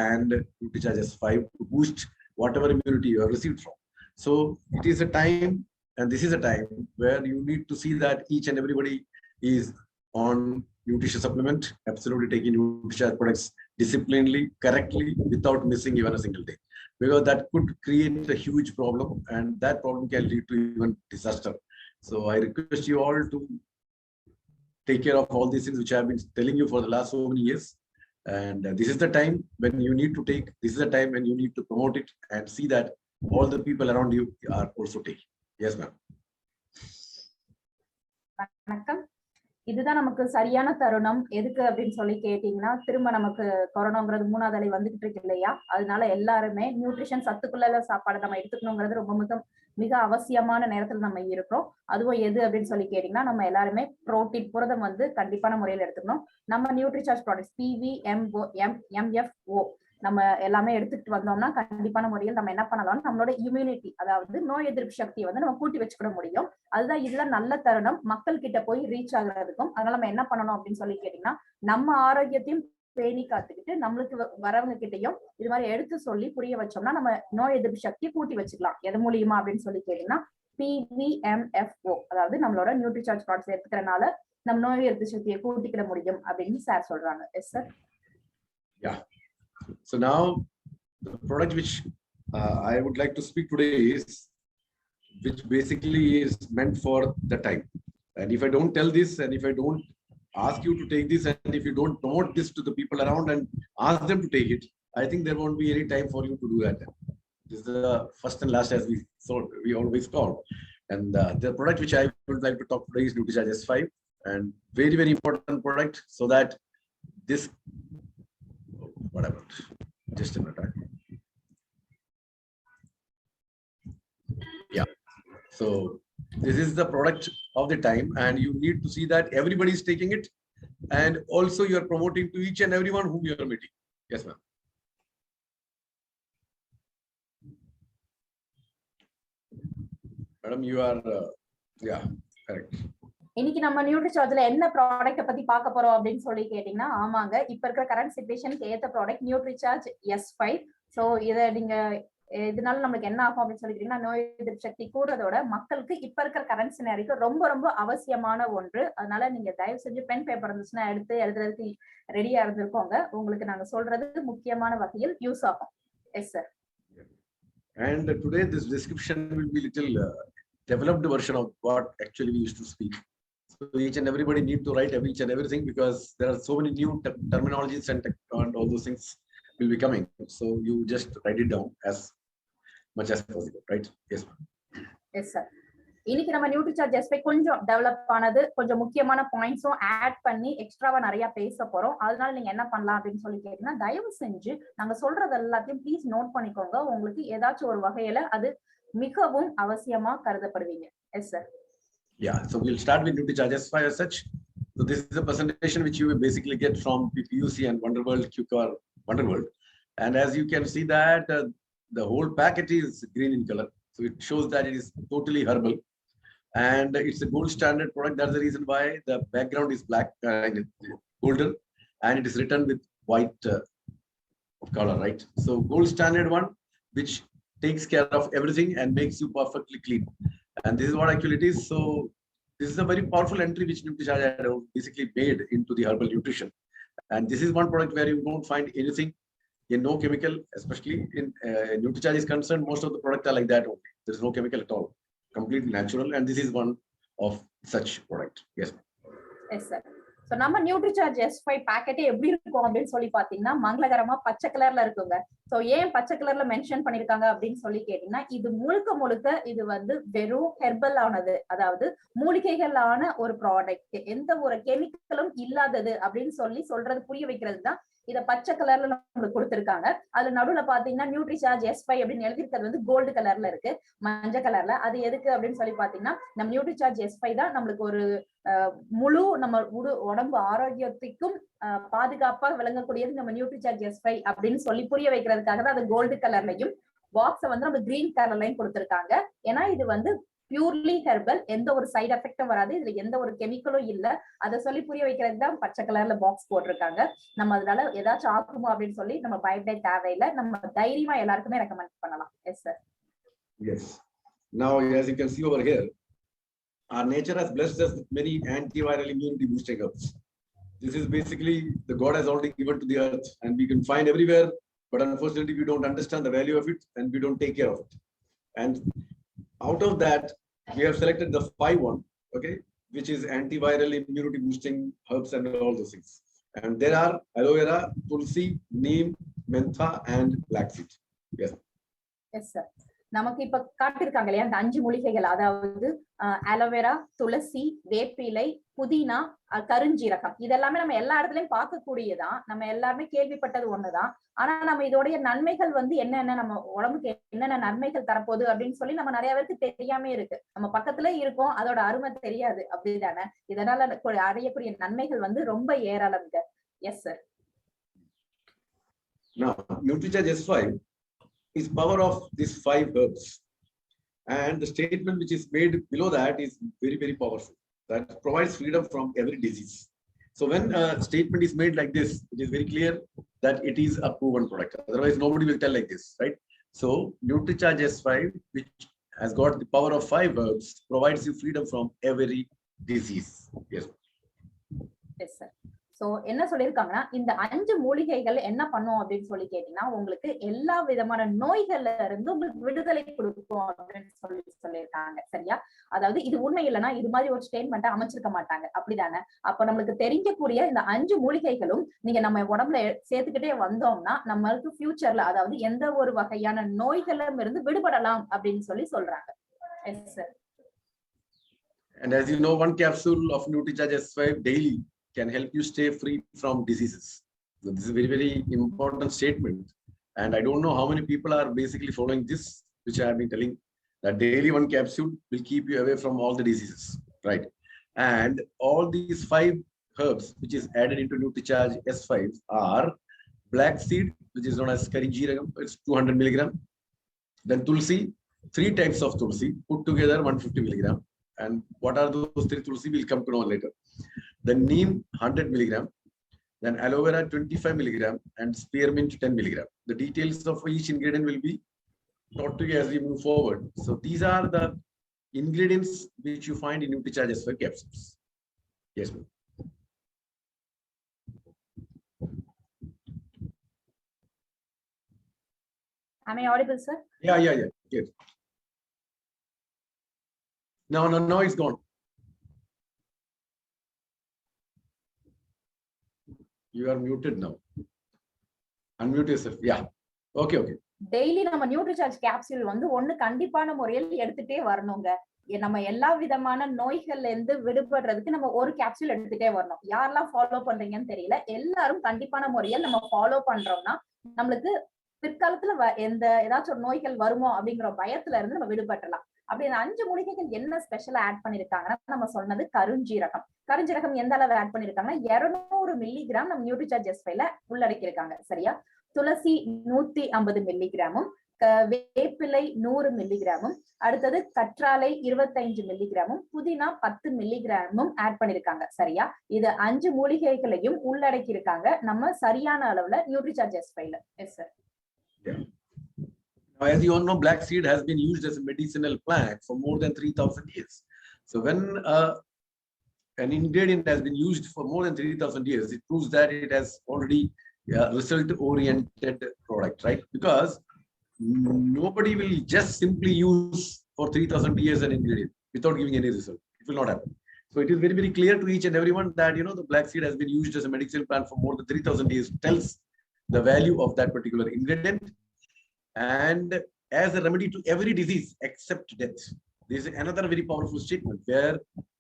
and NutriCharge S5 to boost whatever immunity you have received from. So it is a time, and this is a time where you need to see that each and everybody is on nutrition supplement, absolutely taking NutriCharge products disciplinedly, correctly, without missing even a single day, because that could create a huge problem, and that problem can lead to even disaster. So I request you all to take care of all these things which I have been telling you for the last so many years. And this is the time when you need to take, this is the time when you need to promote it and see that all the people around you are also taking. Yes, ma'am. வணக்கம். இதுதான் நமக்கு சரியான தருணம். எதுக்கு அப்படின்னு சொல்லி கேட்டீங்கன்னா, திரும்ப நமக்கு கொரோனாங்கிறது 3வது அலை வந்துகிட்டு இருக்கு இல்லையா? அதனால எல்லாருமே நியூட்ரிஷன் சத்துக்குள்ள சாப்பாடு நம்ம எடுத்துக்கணுங்கிறது ரொம்ப மிக அவசியமான நேரத்துல நம்ம இருக்கிறோம். அதுவும் எது அப்படின்னு சொல்லி கேட்டீங்கன்னா, நம்ம எல்லாருமே புரோட்டீன், புரதம் வந்து கண்டிப்பான முறையில் எடுத்துக்கணும். நம்ம நியூட்ரிசார்ஜ் ப்ராடக்ட்ஸ் PVMFO நம்ம எல்லாமே எடுத்துட்டு வந்தோம்னா கண்டிப்பான முறையில் நம்ம என்ன பண்ணலாம், நம்மளோட இம்யூனிட்டி, அதாவது நோய் எதிர்ப்பு சக்தியை வந்து நம்ம கூட்டி வச்சுக்கிட முடியும். அதுதான் இதுல நல்ல தருணம் மக்கள் கிட்ட போய் ரீச் ஆகுறதுக்கும். அதனால நம்ம என்ன பண்ணணும் அப்படின்னு சொல்லி கேட்டீங்கன்னா, நம்ம ஆரோக்கியத்தையும் பேணி காத்துக்கிட்டு நம்மளுக்கு வரவங்க கிட்டையும் இது மாதிரி எடுத்து சொல்லி புரிய வச்சோம்னா நம்ம நோய் எதிர்ப்பு சக்தியை கூட்டி வச்சுக்கலாம். எது மூலியமா அப்படின்னு சொல்லி கேட்டீங்கன்னா, PVMFO, அதாவது நம்மளோட நியூட்ரிசார்ஜ் ப்ராடக்ட்ஸ் எடுத்துக்கிறனால நம்ம நோய் எதிர்ப்பு சக்தியை கூட்டிக்கிட முடியும் அப்படின்னு சார் சொல்றாங்க. S sir. Yeah. So now the product which I would like to speak today is, which basically is meant for the time. And if I don't tell this, and if I don't ask you to take this, and if you don't promote this to the people around and ask them to take it, I think there won't be any time for you to do that. This is the first and last, as we always call. And the product which I would like to talk today is NutriCharge S5, and very important product, so that this, whatever, just a minute. Yeah, so this is the product of the time, and you need to see that everybody is taking it, and also you are promoting to each and everyone whom you are meeting. Yes, ma'am. Madam, you are yeah, correct. இன்னைக்கு நம்ம நியூட்ரிசார்ஜ்ல என்ன ப்ராடக்ட பத்தி பார்க்க போறோம் அப்படின்னு சொல்லி கேட்டீங்கன்னா, ஆமாங்க, இப்ப இருக்கிற கரண்ட் சிச்சுவேஷனுக்கு ஏத்த ப்ராடக்ட் நியூட்ரிசார்ஜ் S5. சோ இத நீங்க இதனால நமக்கு என்ன ஆகும் அப்படின்னு சொல்லி கேட்டீங்கன்னா, நோய் எதிர்ப்பு சக்தி கூடுறதோட மக்களுக்கு இப்ப இருக்கிற கரண்ட் சினாரிக்கு ரொம்ப அவசியமான ஒன்று. அதனால நீங்க தயவு செஞ்சு பென் பேப்பர் இருந்துச்சுன்னா எடுத்து எழுதுறதுக்கு ரெடியா இருந்திருக்கோங்க. உங்களுக்கு நாங்க சொல்றது முக்கியமான வகையில் யூஸ் ஆகும். Yes sir. And today this description will be little developed version of what actually we used to speak. So each and everybody need to write each and everything, because there are so many new terminologies and all those things will be coming. So you just write it down as much as possible, right? Yes, ma'am. Yes, sir. இன்னைக்கு நம்ம Nutricharge S5 கொஞ்சம் develop ஆனது, கொஞ்சம் முக்கியமான பாயிண்ட்ஸும் add பண்ணி எக்ஸ்ட்ராவா நிறைய பேச போறோம். அதனால நீங்க என்ன பண்ணலாம் அப்படின்னு சொல்லி கேட்டீங்கன்னா, தயவு செஞ்சு நாங்க சொல்றது எல்லாத்தையும் ப்ளீஸ் நோட் பண்ணிக்கோங்க. உங்களுக்கு ஏதாச்சும் ஒரு வகையில அது மிகவும் அவசியமா கருதப்படுவீங்க. Yes sir. Yeah, so we'll start with NutriCharge S5 as such. So this is a presentation which you will basically get from PPUC and Wonderworld, QCar Wonderworld. And as you can see that the whole packet is green in color. So it shows that it is totally herbal. And it's a gold standard product. That's the reason why the background is black and golden. And it is written with white color, right? So gold standard one, which takes care of everything and makes you perfectly clean. And this is what actually it is. So this is a very powerful entry which NutriCharge had basically made into the herbal nutrition. And this is one product where you don't find anything, in no chemical, especially in NutriCharge is concerned. Most of the products are like that only. There is no chemical at all, completely natural. And this is one of such product. Yes. Yes, sir. So நம்ம Nutricharge S5 packet எப்படி இருக்கும் அப்படின்னு சொல்லி பாத்தீங்கன்னா, மங்களகரமா பச்சை கலர்ல இருக்குங்க. So ஏன் பச்சை கலர்ல மென்ஷன் பண்ணிருக்காங்க அப்படின்னு சொல்லி கேட்டீங்கன்னா, இது முழுக்க இது வந்து வெறும் ஹெர்பல் ஆனது, அதாவது மூலிகைகளான ஒரு ப்ராடக்ட், எந்த ஒரு கெமிக்கலும் இல்லாதது அப்படின்னு சொல்றது புரிய வைக்கிறது தான் இத பச்சை கலர்ல நம்மளுக்கு கொடுத்திருக்காங்க. அதுல நடுவுல பாத்தீங்கன்னா நியூட்ரிசார்ஜ் S5 அப்படின்னு எழுதிருக்கிறது வந்து கோல்டு கலர்ல இருக்கு, மஞ்சள் கலர்ல. அது எதுக்கு அப்படின்னு சொல்லி பாத்தீங்கன்னா, நம்ம நியூட்ரிசார்ஜ் S5 தான் நம்மளுக்கு ஒரு முழு நம்ம உடம்பு ஆரோக்கியத்துக்கும் பாதுகாப்பா விளங்கக்கூடியது நம்ம நியூட்ரிசார்ஜ் S5 அப்படின்னு சொல்லி புரிய வைக்கிறதுக்காக தான் அது கோல்டு கலர்லயும் பாக்ஸ வந்து நம்ம கிரீன் கலர்லயும் கொடுத்திருக்காங்க. ஏன்னா இது வந்து பியூர்லி ஹெர்பல், எந்த ஒரு சைடு எஃபெக்டும் வராது, இதுல எந்த ஒரு கெமிக்கலும் இல்ல. அதை சொல்லி புரிய வைக்கிறதுக்கு தான் பச்சை கலர்ல பாக்ஸ் போட்டிருக்காங்க. நம்ம அதனால ஏதாச்சும் ஆகுமோ அப்படின்னு சொல்லி நம்ம பயப்பட தேவையில்லை, நம்ம தைரியமா எல்லாருக்குமே ரெக்கமெண்ட் பண்ணலாம். Yes sir. Yes. Now, as you can see over here, our nature has blessed us with many antiviral immunity boosting herbs. This is basically the God has already given to the earth, and we can find everywhere. But unfortunately, we don't understand the value of it, and we don't take care of it. And out of that, we have selected the 5-1, okay, which is antiviral immunity boosting herbs and all those things. And there are aloe vera, tulsi, neem, mentha, and black seed. Yes. Yes, sir. நமக்கு இப்ப காட்டிருக்காங்க இல்லையா அந்த 5 மூலிகைகள், அதாவது aloe vera, துளசி, வேப்பிலை, புதினா, கருஞ்சீரகம். இதெல்லாமே நம்ம எல்லா இடத்துலயும் பார்க்கக்கூடியதான், நம்ம எல்லாருமே கேள்விப்பட்டது ஒண்ணுதான். ஆனா நம்ம இதோடைய நன்மைகள் வந்து என்னென்ன, நம்ம உடம்புக்கு என்னென்ன நன்மைகள் தரப்போகுது அப்படின்னு சொல்லி நம்ம நிறைய பேருக்கு தெரியாம இருக்கு. நம்ம பக்கத்துல இருக்கோம், அதோட அருமை தெரியாது, அப்படிதானே? இதனால அடையக்கூடிய நன்மைகள் வந்து ரொம்ப ஏராளம்ங்க. Yes sir. Now, NutriCharge S5 is power of these 5 herbs, and the statement which is made below that is very, very powerful. That provides freedom from every disease. So when a statement is made like this, it is very clear that it is a proven product. Otherwise, nobody will tell like this, right? So NutriCharge S5, which has got the power of 5 herbs, provides you freedom from every disease. Yes. Yes, sir. So என்ன சொல்லிருக்காங்கன்னா, இந்த 5 மூலிகைகள் என்ன பண்ணும் அப்படின்னு சொல்லி கேட்டீங்கன்னா, உங்களுக்கு எல்லா விதமான நோய்கள்ல இருந்து உங்களுக்கு விடுதலை கொடுக்கும் அப்படின்னு சொல்லியிருக்காங்க. சரியா? அதாவது இது உண்மை இல்லைன்னா இது மாதிரி ஒரு ஸ்டேட்மெண்ட் அமைச்சிருக்க மாட்டாங்க, அப்படிதானே? அப்ப நம்மளுக்கு தெரிஞ்சக்கூடிய இந்த 5 மூலிகைகளும் நீங்க நம்ம உடம்புல சேர்த்துக்கிட்டே வந்தோம்னா நம்மளுக்கு ஃபியூச்சர்ல, அதாவது எந்த ஒரு வகையான நோய்களும் இருந்து விடுபடலாம் அப்படின்னு சொல்லி சொல்றாங்க. Yes, sir. And as you know, 1 capsule of NutriCharge S5 daily can help you stay free from diseases. So this is a very, very important statement. And I don't know how many people are basically following this, which I have been telling, that daily 1 capsule will keep you away from all the diseases, right? And all these 5 herbs, which is added into NutriCharge S5 are black seed, which is known as Karinjeeragam, it's 200 milligram. Then tulsi, 3 types of tulsi, put together 150 milligram. And what are those 3 tulsi? We'll come to know later. Then neem 100 milligram, then aloe vera 25 milligram, and spearmint 10 milligram. The details of each ingredient will be taught to you as we move forward. So these are the ingredients which you find in NutriCharge S5 capsules. Yes, ma'am. Am I audible, sir? Yeah. Yes. No, it's gone. You are muted now. Unmute yourself. Yeah. Okay. Daily நம்ம Nutricharge capsule வந்து ஒண்ணு கண்டிப்பான முறையில் எடுத்துட்டே வரணுங்க. நம்ம எல்லா விதமான நோய்கள்ல இருந்து விடுபடுறதுக்கு நம்ம ஒரு கேப்சூல் எடுத்துட்டே வரணும். யாரெல்லாம் ஃபாலோ பண்றீங்கன்னு தெரியல, எல்லாரும் கண்டிப்பான முறையில் நம்ம ஃபாலோ பண்றோம்னா நம்மளுக்கு பிற்காலத்துல ஏதாச்சும் ஒரு நோய்கள் வருமோ அப்படிங்கிற பயத்துல இருந்து நம்ம விடுபட்டலாம். அப்படி அந்த 5 மூலிகைகள் என்ன ஸ்பெஷலா ஆட் பண்ணிருக்காங்கன்னா, நம்ம சொன்னது கருஞ்சீரகம் எந்த அளவு ஆட் பண்ணிருக்காங்கன்னா 200 மில்லிகிராம் நம்ம நியூட்ரிசார்ஜ் S5ல உள்ளடக்கி இருக்காங்க. சரியா? துளசி 150 மில்லிகிராமும், வேப்பிலை 100 மில்லிகிராமும், அடுத்தது கற்றாழை 25 மில்லிகிராமும், புதினா 10 மில்லிகிராமும் ஆட் பண்ணிருக்காங்க. சரியா? இது 5 மூலிகைகளையும் உள்ளடக்கி இருக்காங்க நம்ம சரியான அளவுல நியூட்ரிசார்ஜ் S5ல. Yes sir. Now, as you all know, black seed has been used as a medicinal plant for more than 3,000 years. So when an ingredient has been used for more than 3,000 years, it proves that it has already result-oriented product, right? Because nobody will just simply use for 3,000 years an ingredient without giving any result. It will not happen. So it is very, very clear to each and everyone that, the black seed has been used as a medicinal plant for more than 3,000 years, tells the value of that particular ingredient. And as a remedy to every disease except death. This is another very powerful statement where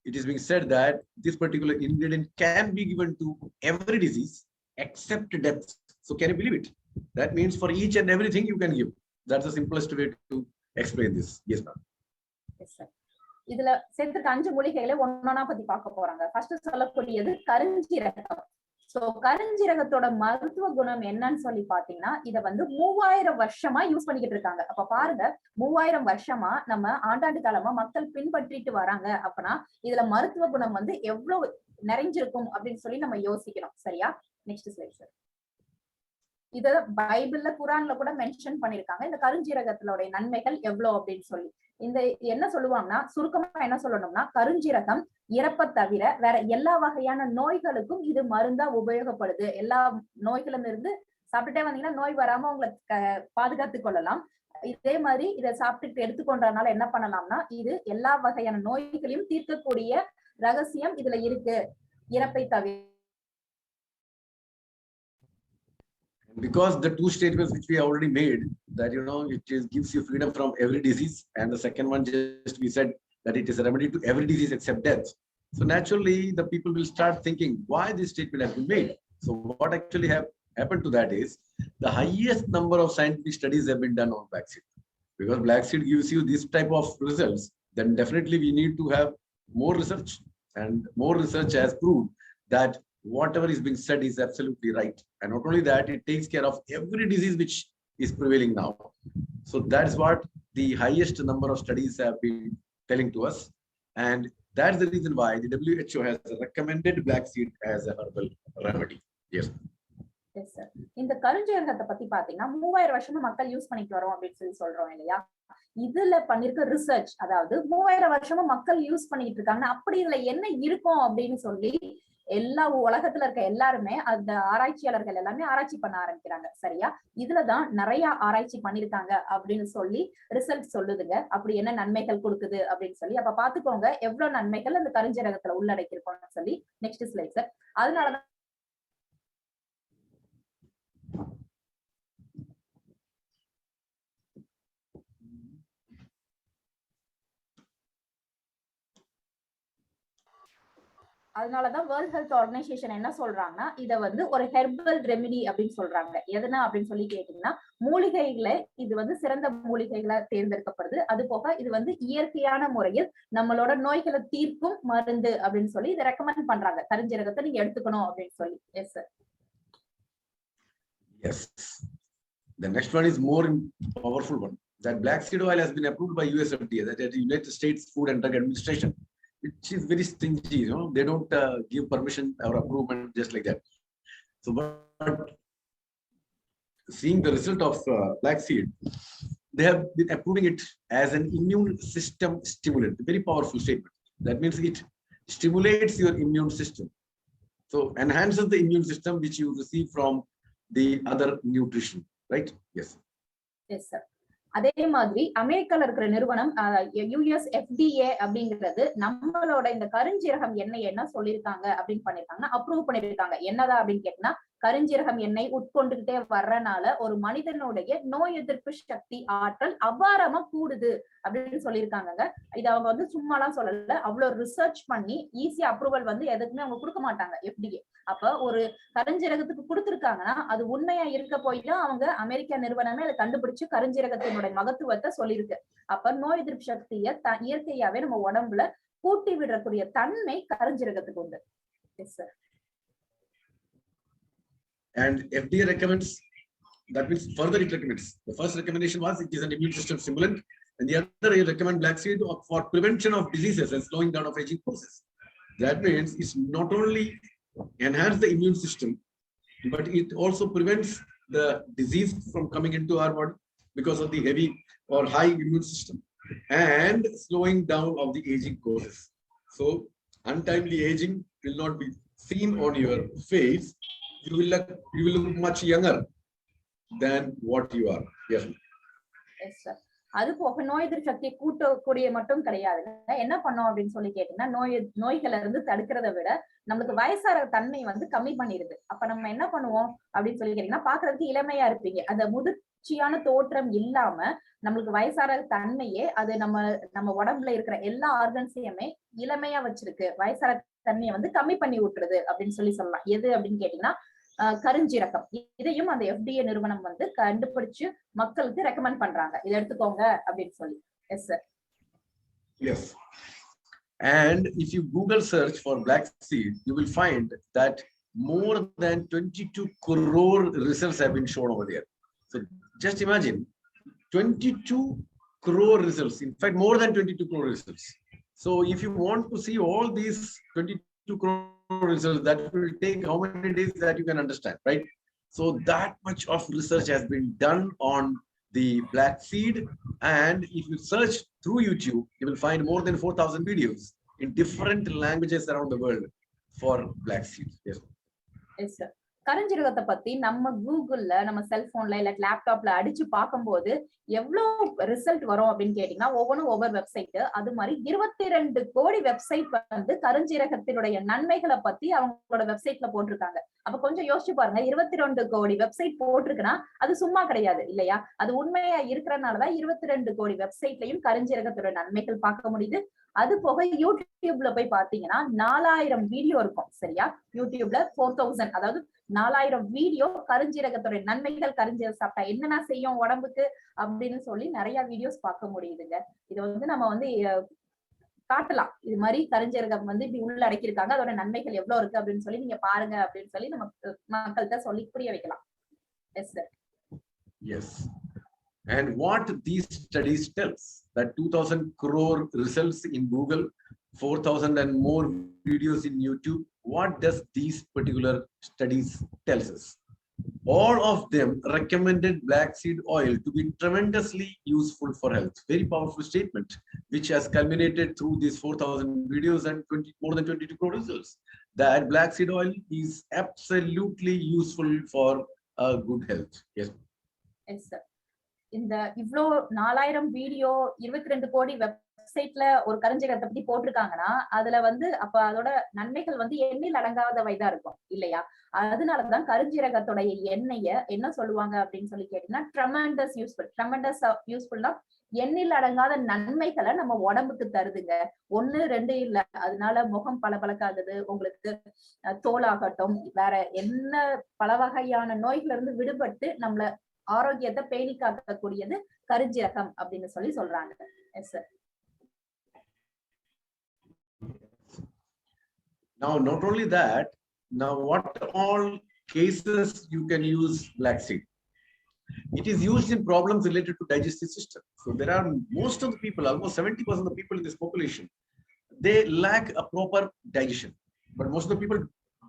it is being said that this particular ingredient can be given to every disease except death. So can you believe it? That means for each and everything you can give. That's the simplest way to explain this. Yes, ma'am. Yes, sir. இதுல சேர்த்துக்க 5 மூலிகைகளை ஒன்னொன்னா பத்தி பார்க்க போறாங்க. First சொல்லக்கூடியது கருஞ்சீரகம். So கருஞ்சீரகத்தோட மருத்துவ குணம் என்னன்னு சொல்லி பாத்தீங்கன்னா, இத வந்து 3000 வருஷமா யூஸ் பண்ணிக்கிட்டு இருக்காங்க. அப்ப பாருங்க, 3000 வருஷமா நம்ம ஆண்டாண்டு காலமா மக்கள் பின்பற்றிட்டு வராங்க. அப்பனா இதுல மருத்துவ குணம் வந்து எவ்வளவு நிறைஞ்சிருக்கும் அப்படின்னு சொல்லி நம்ம யோசிக்கணும். சரியா? Next slide sir. இத பைபிள்ல, குரான்ல கூட மென்ஷன் பண்ணிருக்காங்க. இந்த கருஞ்சீரகத்தினுடைய நன்மைகள் எவ்வளவு அப்படின்னு சொல்லி. இந்த என்ன சொல்லுவாங்கன்னா, சுருக்கமா என்ன சொல்லணும்னா, கருஞ்சீரகம் இறப்ப தவிர வேற எல்லா வகையான நோய்களுக்கும் இது மருந்தா உபயோகப்படுது. எல்லா நோய்களும் இருந்து சாப்பிட்டுட்டே வந்தீங்கன்னா நோய் வராம உங்களை பாதுகாத்துக் கொள்ளலாம். இதே மாதிரி இதை சாப்பிட்டுட்டு எடுத்துக்கொண்டதுனால என்ன பண்ணலாம்னா, இது எல்லா வகையான நோய்களையும் தீர்க்கக்கூடிய ரகசியம் இதுல இருக்கு, இறப்பை தவிர. Because the two statements which we already made, that it gives you freedom from every disease, and the second one just we said that it is a remedy to every disease except death. So naturally the people will start thinking why this statement has been made. So what actually happened to that is the highest number of scientific studies have been done on black seed. Because black seed gives you this type of results, then definitely we need to have more research, and more research has proved that whatever is being said is absolutely right. And not only that, it takes care of every disease which is prevailing now. So that's what the highest number of studies have been telling to us. And that's the reason why the WHO has recommended black seed as a herbal remedy. Yes. Yes, sir. இந்த கருஞ்சீரகத்தை பத்தி பாத்தீங்கன்னா 3000 வருஷமா மக்கள் use பண்ணிட்டு வரோம் அப்படின்னு சொல்லி சொல்றோம் இல்லையா? இதுல பண்ணிருக்க ரிசர்ச், அதாவது 3000 வருஷமா மக்கள் யூஸ் பண்ணிட்டு இருக்காங்க, அப்படி இதுல என்ன இருக்கும் அப்படின்னு சொல்லி எல்லா உலகத்துல இருக்க எல்லாருமே, அந்த ஆராய்ச்சியாளர்கள் எல்லாமே ஆராய்ச்சி பண்ண ஆரம்பிக்கிறாங்க. சரியா? இதுலதான் நிறைய ஆராய்ச்சி பண்ணிருக்காங்க அப்படின்னு சொல்லி ரிசல்ட் சொல்லுதுங்க. அப்படி என்ன நன்மைகள் கொடுக்குது அப்படின்னு சொல்லி. அப்ப பாத்துக்கோங்க எவ்வளவு நன்மைகள் அந்த கருஞ்சீரகத்துல உள்ளடக்கி இருக்கோம்னு சொல்லி. Next slide sir. அதனாலதான் அதனாலதான் வேர்ல்ட் ஹெல்த் ஆர்கனைசேஷன் என்ன சொல்றாங்கன்னா, இத வந்து ஒரு ஹெர்பல் ரெமிடி அப்படின்னு சொல்றாங்க. எதனா அப்படின்னு சொல்லி கேட்டீங்கன்னா, மூலிகைகளை இது வந்து சிறந்த மூலிகைகளை தேர்ந்தெடுக்கப்படுது. அது போக இது வந்து இயற்கையான முறையில் நம்மளோட நோய்களை தீர்க்கும் மருந்து அப்படின்னு சொல்லி இதை ரெக்கமெண்ட் பண்றாங்க. கருஞ்சீரகத்தை நீங்க எடுத்துக்கணும் அப்படின்னு சொல்லி. Yes sir. Yes. The next one is more powerful one. That black seed oil has been approved by USFDA, that is United States Food and Drug Administration, which is very stingy. They don't give permission or approval just like that. So, but seeing the result of black seed, they have been approving it as an immune system stimulant. A very powerful statement. That means it stimulates your immune system. So enhances the immune system which you receive from the other nutrition, right? Yes. Yes, sir. அதே மாதிரி அமெரிக்கால இருக்கிற நிறுவனம் USFDA அப்படிங்கிறது நம்மளோட இந்த கருஞ்சீரகம் எண்ணெய் என்ன சொல்லியிருக்காங்க அப்படின்னு பண்ணிருக்காங்கன்னா, அப்ரூவ் பண்ணிருக்காங்க. என்னதான் அப்படின்னு கேட்டீங்கன்னா, கருஞ்சீரகம் எண்ணெய் உட்கொண்டுகிட்டே வர்றனால ஒரு மனிதனுடைய நோய் எதிர்ப்பு சக்தி ஆற்றல் அபாரமா கூடுது அப்படின்னு சொல்லியிருக்காங்க. இது அவங்க வந்து சும்மாலாம் சொல்லல, அவ்வளவு ரிசர்ச் பண்ணி ஈஸியா அப்ரூவல் வந்து எதுக்குமே அவங்க கொடுக்க மாட்டாங்க FDA. அப்ப ஒரு கருஞ்சீரகத்துக்கு கொடுத்திருக்காங்கன்னா அது உண்மையா இருக்க போய்தான் அவங்க அமெரிக்கா நிறுவனமே அதை கண்டுபிடிச்சு கருஞ்சீரகத்தினுடைய மகத்துவத்தை சொல்லியிருக்கு. அப்ப நோய் எதிர்ப்பு சக்தியை இயற்கையாவே நம்ம உடம்புல கூட்டி விடக்கூடிய தன்மை கருஞ்சீரகத்துக்கு உண்டு. Yes sir. And FDA recommends, that means further it recommends. The first recommendation was it is an immune system stimulant, and the other you recommend black seed for prevention of diseases and slowing down of aging process. That means it's not only enhance the immune system, but it also prevents the disease from coming into our body because of the heavy or high immune system, and slowing down of the aging process. So untimely aging will not be seen on your face. You will look much younger than what you are. Yes. Yes, sir. அது போக நோய் எதிர்ப்பு சக்தியை கூட்டக்கூடிய மட்டும் கிடையாது. என்ன பண்ணோம் அப்படின்னு சொல்லி கேட்டீங்கன்னா, நோய்களை இருந்து தடுக்கிறத விட நம்மளுக்கு வயசாற தன்மை வந்து கம்மி பண்ணிடுது. அப்ப நம்ம என்ன பண்ணுவோம் அப்படின்னு சொல்லி கேட்டீங்கன்னா, பாக்குறதுக்கு இளமையா இருப்பீங்க. அந்த முதிர்ச்சியான தோற்றம் இல்லாம நம்மளுக்கு வயசாற தன்மையே அது நம்ம உடம்புல இருக்கிற எல்லா ஆர்கன்ஸையுமே இளமையா வச்சிருக்கு. வயசாற தன்மையை வந்து கம்மி பண்ணி விட்டுருது அப்படின்னு சொல்லி சொல்லலாம். எது அப்படின்னு கேட்டீங்கன்னா, கருஞ்சீரகம். இதையும் அந்த FDA நிறுவனம் வந்து கண்டுபிடிச்சு மக்களுக்கு ரெக்கமெண்ட் பண்றாங்க, இதை எடுத்துக்கோங்க அப்படின்னு சொல்லி. Yes sir. Yes. And if you Google search for black seed, you will find that more than 22 crore results have been shown over there. So just imagine 22 crore results, in fact, more than 22 crore results. So if you want to see all these 22 crore results, that will take how many days that you can understand, right? So that much of research has been done on the black seed. And if you search through YouTube, you will find more than 4,000 videos in different languages around the world for black seed. Yes. Yes sir. கருஞ்சீரகத்தை பத்தி நம்ம கூகுள்ல, நம்ம செல்போன்ல இல்ல லேப்டாப்ல அடிச்சு பார்க்கும்போது எவ்வளவு ரிசல்ட் வரும் அப்படின்னு கேட்டீங்கன்னா ஒவ்வொன்றும் ஒவ்வொரு வெப்சைட். அது மாதிரி 22 கோடி வெப்சைட் வந்து கருஞ்சீரகத்தினுடைய நன்மைகளை பத்தி அவங்களோட வெப்சைட்ல போட்டிருக்காங்க. அப்ப கொஞ்சம் யோசிச்சு பாருங்க, 22 கோடி வெப்சைட் போட்டிருக்குன்னா அது சும்மா கிடையாது இல்லையா? அது உண்மையா இருக்கிறனாலதான் 22 கோடி வெப்சைட்லயும் கருஞ்சீரகத்தோட நன்மைகள் பார்க்க முடியுது. அது போக யூடியூப்ல போய் பாத்தீங்கன்னா 4000 வீடியோ இருக்கும் சரியா? யூடியூப்ல 4000, அதாவது 4000 வீடியோ கருஞ்சீரகத்தோட நன்மைகள், கருஞ்சீரகம் சாப்பிட்டா என்னென்ன செய்யும் உடம்புக்கு அப்படின்னு சொல்லி நிறைய வீடியோஸ் பார்க்க முடியுதுங்க. இது வந்து நம்ம வந்து காட்டலாம், இது மாதிரி கருஞ்சீரகம் வந்து இப்படி உள்ள அடக்கியிருக்காங்க, அதோட நன்மைகள் எவ்வளவு இருக்கு அப்படின்னு சொல்லி நீங்க பாருங்க அப்படின்னு சொல்லி நம்ம மக்கள்கிட்ட சொல்லி புரிய வைக்கலாம். Yes sir. Yes. And what these studies tells, that 2000 crore results in Google, 4,000 and more videos in YouTube, what does these particular studies tells us? All of them recommended black seed oil to be tremendously useful for health. Very powerful statement, which has culminated through these 4,000 videos and more than 22 crore results, that black seed oil is absolutely useful for good health. Yes. Yes, sir. இந்த இவ்ளோ 4000 video 22 கோடி வெப்சைட்ல ஒரு கருஞ்சீரகத்தை பத்தி போட்டிருக்காங்கன்னா அதுல வந்து அப்ப அதோட நன்மைகள் வந்து எண்ணில் அடங்காதவைதான் இருக்கும் இல்லையா? அதனாலதான் கருஞ்சீரகத்தோடைய எண்ணெய என்ன சொல்லுவாங்க அப்படின்னு சொல்லி கேட்டீங்கன்னா ட்ரெமெண்டஸ் யூஸ்ஃபுல். ட்ரெமெண்டஸ் யூஸ்ஃபுல்னா எண்ணில் அடங்காத நன்மைகளை நம்ம உடம்புக்கு தருதுங்க. 1, 2 இல்ல. அதனால முகம் பளபளக்காகுது, உங்களுக்கு தோலாகட்டும், வேற என்ன பல வகையான நோய்கள் இருந்து விடுபட்டு நம்மள ஆரோக்கியத்தை பேணி காக்கக்கூடியது கருஞ்சீரகம் அப்படின்னு சொல்லி சொல்றாங்க. S sir. Now, not only that, now what all cases you can use black seed? It is used in problems related to digestive system. So there are most of the people, almost 70% of the people in this population, they lack a proper digestion. But most of the people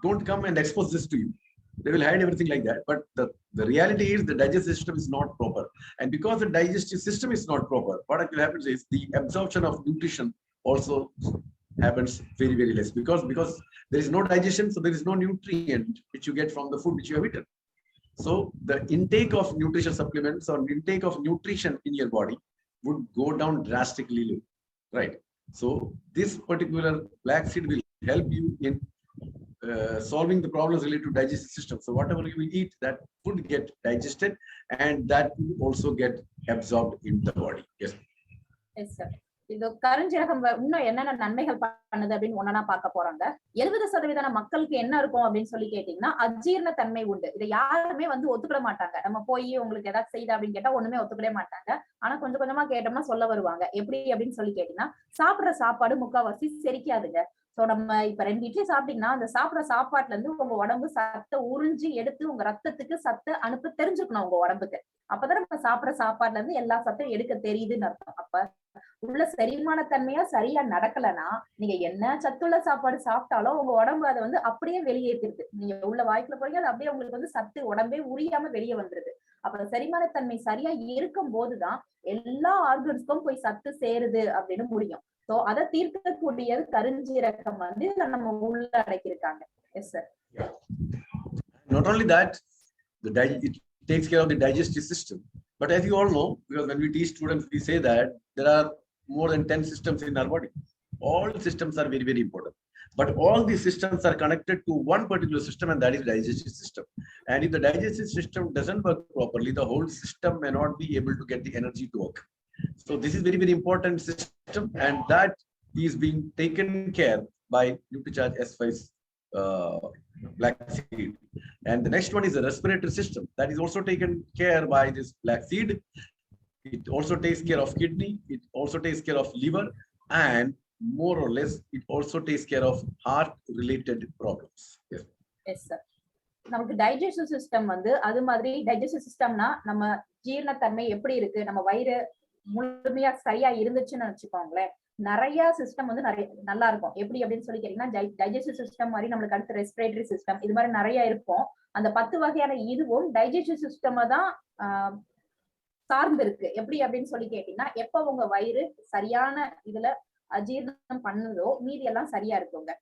don't come and expose this to you. They will hide everything like that. But the reality is the digestive system is not proper. And because the digestive system is not proper, what actually happens is the absorption of nutrition also happens very, very less. Because there is no digestion, so there is no nutrient which you get from the food which you have eaten. So the intake of nutrition supplements or intake of nutrition in your body would go down drastically, right? So this particular black seed will help you in solving the problems related to digestive system. So whatever you will eat, that would get digested and that will also get absorbed in the body. Yes. Yes, sir. இது கருஞ்சீரகம் இன்னும் என்னென்ன நன்மைகள் பண்ணுது அப்படின்னு ஒன்னா பார்க்க போறாங்க. 70% மக்களுக்கு என்ன இருக்கும் அப்படின்னு சொல்லி கேட்டீங்கன்னா அஜீரண தன்மை உண்டு. இதை யாருமே வந்து ஒத்துக்கிட மாட்டாங்க. நம்ம போய் உங்களுக்கு ஏதாவது செய்யுது அப்படின்னு கேட்டா ஒண்ணுமே ஒத்துக்கிடவே மாட்டாங்க. ஆனா கொஞ்சம் கொஞ்சமா கேட்டோம்னா சொல்ல வருவாங்க. எப்படி அப்படின்னு சொல்லி கேட்டீங்கன்னா சாப்பிடுற சாப்பாடு முக்கால்வாசி செரிக்காதுங்க. சோ நம்ம இப்ப 2 இட்லி சாப்பிட்டீங்கன்னா அந்த சாப்பிடுற சாப்பாட்டுல இருந்து உங்க உடம்பு சத்தை உறிஞ்சி எடுத்து உங்க ரத்தத்துக்கு சத்தை அனுப்ப தெரிஞ்சுக்கணும் உங்க உடம்புக்கு. அப்பதான் நம்ம சாப்பிடுற சாப்பாட்டுல இருந்து எல்லா சத்தையும் எடுக்க தெரியுதுன்னு அர்த்தம். அப்ப உள்ள செரிமான தன்மையா சரியா நடக்கலன்னா நீங்க என்ன சத்துள்ள சாப்பாடு சாப்பிட்டாலும் உங்க உடம்பு அதை வந்து அப்படியே வெளியேற்றிருது. நீங்க உள்ள வாய்க்குள்ள போறீங்க, அது அப்படியே உங்களுக்கு வந்து சத்து உடம்பே உரியாம வெளியே வந்துருது. அப்ப செரிமான தன்மை சரியா இருக்கும் போதுதான் எல்லா ஆர்கன்ஸ்க்கும் போய் சத்து சேருது அப்படின்னு முடியும். சோ அதை தீர்க்கக்கூடியது கருஞ்சீரகம் வந்து நம்ம உள்ள அடக்கியிருக்காங்க. Yes sir. Not only that, it takes care of the digestive system. But as you all know, because when we teach students, we say that there are more than 10 systems in our body. All systems are very, very important. But all these systems are connected to one particular system, and that is digestive system. And if the digestive system doesn't work properly, the whole system may not be able to get the energy to work. So this is very, very important system, and that is being taken care by NutriCharge S5's black seed. And the next one is the respiratory system, that is also taken care by this black seed. It also takes care of kidney, it also takes care of liver, and more or less it also takes care of heart related problems. Yes. Yes sir. நமக்கு digestive system வந்து அது மாதிரி digestive சிஸ்டம்னா நம்ம ஜீரணத்தன்மை எப்படி இருக்கு, நம்ம வயிறு முழுமையா சரியா இருந்துச்சுன்னு வச்சுக்கோங்களேன், நிறைய சிஸ்டம் வந்து நிறைய நல்லா இருக்கும். எப்படி அப்படின்னு சொல்லி கேட்டீங்கன்னா டைஜஸ்டிவ் சிஸ்டம் மாதிரி நம்மளுக்கு அடுத்து ரெஸ்பிரேட்டரி சிஸ்டம் இது மாதிரி நிறைய இருக்கும். அந்த 10 வகையான இதுவும் டைஜஸ்டிவ் சிஸ்டம் தான் சார்ந்து இருக்கு. எப்படி அப்படின்னு சொல்லி கேட்டீங்கன்னா, எப்ப உங்க வயிறு சரியான இதுல அஜீரணம் பண்ணுதோ மீதி எல்லாம் சரியா இருக்குங்க.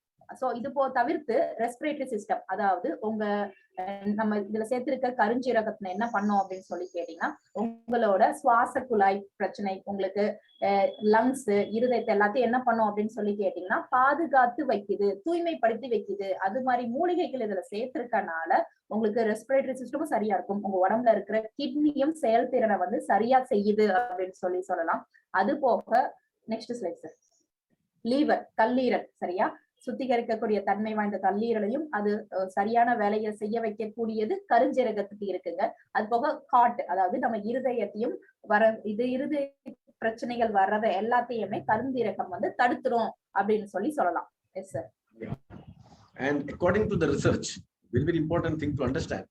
சோ இது தவிர்த்து ரெஸ்பிரேட்டரி சிஸ்டம், அதாவது உங்க நம்ம இதுல சேர்த்திருக்க கருஞ்சீரகத்துல என்ன பண்ணோம் அப்படின்னு சொல்லி கேட்டீங்கன்னா, உங்களோட சுவாச குழாய் பிரச்சனை, உங்களுக்கு லங்ஸ், இருதயத்தை எல்லாத்தையும் என்ன பண்ணோம் அப்படின்னு சொல்லி கேட்டீங்கன்னா பாதுகாத்து வைக்குது, தூய்மைப்படுத்தி வைக்குது. அது மாதிரி மூலிகைகள் இதுல சேர்த்திருக்கனால உங்களுக்கு ரெஸ்பிரேட்டரி சிஸ்டமும் சரியா இருக்கும். உங்க உடம்புல இருக்கிற கிட்னியும் செயல்திறனை வந்து சரியா செய்யுது அப்படின்னு சொல்லலாம். அது போக நெக்ஸ்ட் ஸ்லைட் சார். லீவர், கல்லீரல் சரியா சுத்திகரிக்கக்கூடிய தன்மை வாய்ந்த கல்லீரலையும் அது சரியான வேலையை செய்ய வைக்கக்கூடியது கருஞ்சீரகத்துக்கு இருக்குங்க. அது போக ஹார்ட், அதாவது நம்ம இருதயத்தையும் இருதய பிரச்சனைகள் வர்றத எல்லாத்தையுமே கருஞ்சீரகம் வந்து தடுத்துரும் அப்படின்னு சொல்லலாம். Yes sir. And according to the research, very important thing to understand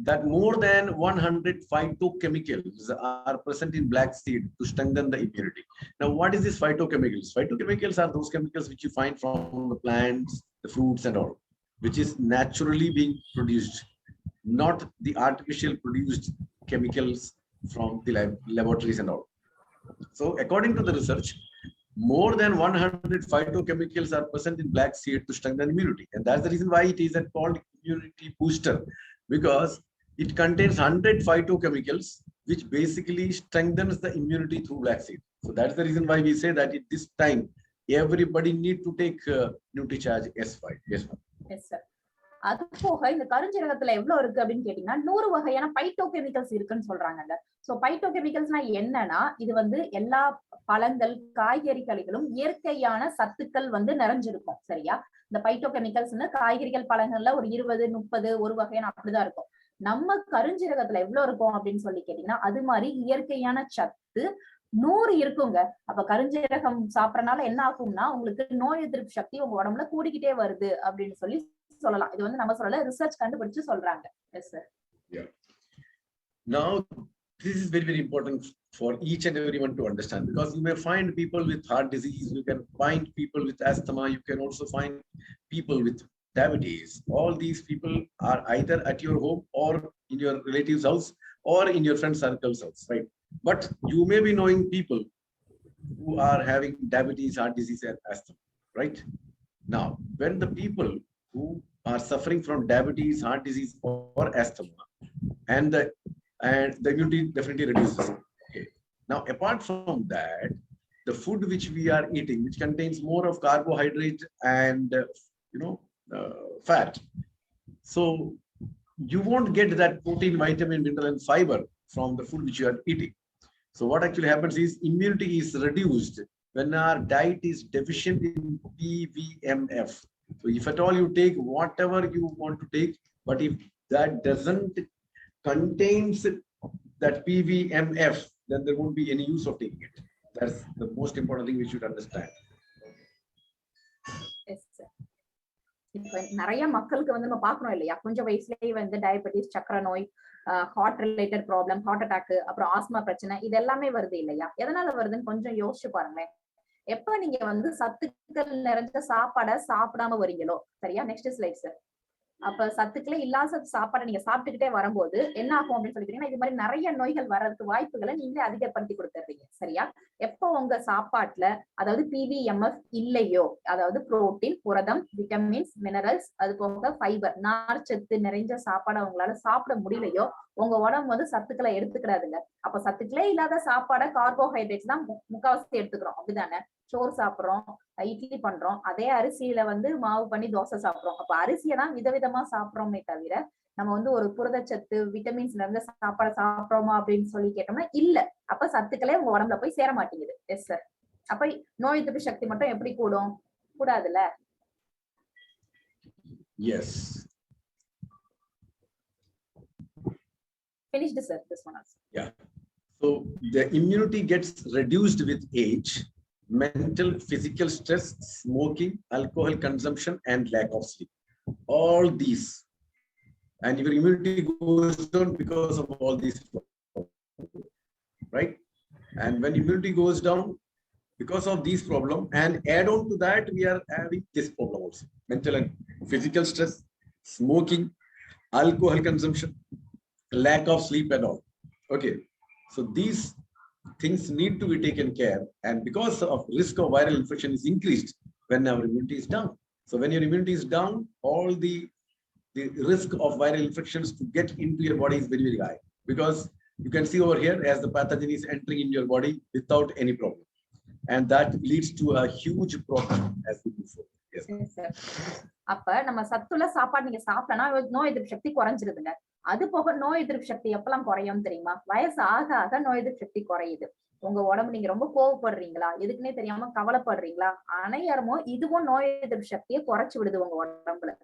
that more than 100 phytochemicals are present in black seed to strengthen the immunity. Now, what is this phytochemicals? Phytochemicals are those chemicals which you find from the plants, the fruits and all, which is naturally being produced, not the artificial produced chemicals from the laboratories and all. So according to the research, more than 100 phytochemicals are present in black seed to strengthen immunity. And that's the reason why it is called immunity booster, because it contains 100 phytochemicals which basically strengthens the immunity through black seed. So that's the reason why we say that at this time everybody need to take NutriCharge S5. Yes, yes sir. அது போக இந்த கருஞ்சீரகத்துல எவ்வளவு இருக்கு அப்படின்னு கேட்டீங்கன்னா 100 வகையான phytochemicals இருக்குன்னு சொல்றாங்க. சோ பைட்டோகெமிக்கல்ஸ்னா என்னன்னா, இது வந்து எல்லா பழங்கள், காய்கறிகளிலும் இயற்கையான சத்துக்கள் வந்து நிறைஞ்சிருக்கும் சரியா. இந்த பைட்டோகெமிக்கல்ஸ்னு காய்கறிகள், பழங்கள்ல ஒரு 20, 30 ஒரு வகையான அப்படிதான் இருக்கும். நம்ம கருஞ்சீரகத்துல எவ்வளவு இருக்கும் அப்படின்னு சொல்லி கேட்டீங்கன்னா, அது மாதிரி இயற்கையான சத்து 100 இருக்குங்க. அப்ப கருஞ்சீரகம் சாப்பிடறனால என்ன ஆகும்னா, உங்களுக்கு நோய் எதிர்ப்பு சக்தி உங்க உடம்புல கூடிக்கிட்டே வருது அப்படின்னு சொல்லலாம். இது வந்து நம்ம சொல்லல, ரிசர்ச் கண்டுபிடிச்சு சொல்றாங்க. S sir. Now this is very important for each and everyone to understand, because you may find people with heart disease, you can find people with asthma, you can also find people with diabetes. All these people are either at your home or in your relative's house or in your friend circle's house, right? But you may be knowing people who are having diabetes, heart disease and asthma, right? Now, when the people who are suffering from diabetes, heart disease or asthma, and the immunity definitely reduces. Okay. Now, apart from that, the food which we are eating, which contains more of carbohydrate and fat, so you won't get that protein, vitamin, mineral and fiber from the food which you are eating. So what actually happens is immunity is reduced when our diet is deficient in PVMF. So if at all you take whatever you want to take, but if that doesn't contains that PVMF, then there won't be any use of taking it. That's the most important thing we should understand. Yes, sir. இப்ப நிறைய மக்களுக்கு வந்து நம்ம பாக்கணும் இல்லையா, கொஞ்சம் வயசுலயே வந்து டயபெட்டிஸ், சக்கரை நோய், heart related problem, heart attack, அப்புறம் ஆஸ்மா பிரச்சனை, இது எல்லாமே வருது இல்லையா. எதனால வருதுன்னு கொஞ்சம் யோசிச்சு பாருங்களேன். எப்ப நீங்க வந்து சத்துக்கள் நிறைஞ்ச சாப்பாடை சாப்பிடாம வரீங்களோ சரியா. Next slide sir. அப்ப சத்துக்களே இல்லாத சாப்பாடை நீங்க சாப்பிட்டுக்கிட்டே வரும்போது என்ன ஆகும் அப்படின்னு சொல்லிட்டீங்கன்னா, இது மாதிரி நிறைய நோய்கள் வர்றதுக்கு வாய்ப்புகளை நீங்களே அதிகப்படுத்தி கொடுத்துறீங்க சரியா. எப்போ உங்க சாப்பாட்டுல அதாவது PVMF இல்லையோ, அதாவது புரோட்டீன், புரதம், விட்டமின்ஸ், மினரல்ஸ், அது போக ஃபைபர், நார்ச்சத்து நிறைஞ்ச சாப்பாடை உங்களால சாப்பிட முடியலையோ, உங்க உடம்பு வந்து சத்துக்களை எடுத்துக்கிறாதுங்க. அப்ப சத்துக்களே இல்லாத சாப்பாடை கார்போஹைட்ரேட்ஸ் தான் முக்காவாசி எடுத்துக்கிறோம் அப்படிதானே. சோறு சாப்பிடுறோம், இட்லி பண்றோம், அதே அரிசியில வந்து மாவு பண்ணி தோசை சாப்பிடுறோம். அப்ப அரிசியை தான் விதவிதமா சாப்பிடுறோமே தவிர நம்ம வந்து ஒரு புரதச்சத்து, விட்டமின்ஸ் நிறைந்த சாப்பாடை சாப்பிடுறோமா அப்படின்னு சொல்லி கேட்டோம்னா இல்ல. அப்ப சத்துக்களே உங்க உடம்புல போய் சேர மாட்டேங்குது. Yes sir. அப்ப நோய் எதிர்ப்பு சக்தி மட்டும் எப்படி கூடும்? கூடாதுல்ல. Yes. Finished sir, this one also. Yeah. So the immunity gets reduced with age, mental, physical stress, smoking, alcohol consumption, and lack of sleep. All these and your immunity goes down because of all these problems, right? And when immunity goes down because of these problems, and add on to that, we are having this problem also: mental and physical stress, smoking, alcohol consumption, lack of sleep and all. Okay, so these things need to be taken care, and because of risk of viral infection is increased when our immunity is down. So when your immunity is down, all the risk of viral infections to get into your body is very, very high, because you can see over here as the pathogen is entering in your body without any problem, and that leads to a huge problem as we move forward. Yes. Yes, sir. அப்ப நம்ம சத்துள்ள சாப்பாடு நீங்க சாப்பிட்டனா நோய் எதிர்ப்பு சக்தி குறைஞ்சிருதுங்க. அது போக நோய் எதிர்ப்பு சக்தி எப்பெல்லாம் குறையும் தெரியுமா? வயசு ஆக ஆக நோய் எதிர்ப்பு சக்தி குறையுது. உங்க உடம்பு நீங்க ரொம்ப கோவப்படுறீங்களா, எதுக்குன்னே தெரியாம கவலைப்படுறீங்களா, அனைவருமோ இதுவும் நோய் எதிர்ப்பு சக்தியை குறைச்சு விடுது உங்க உடம்புல.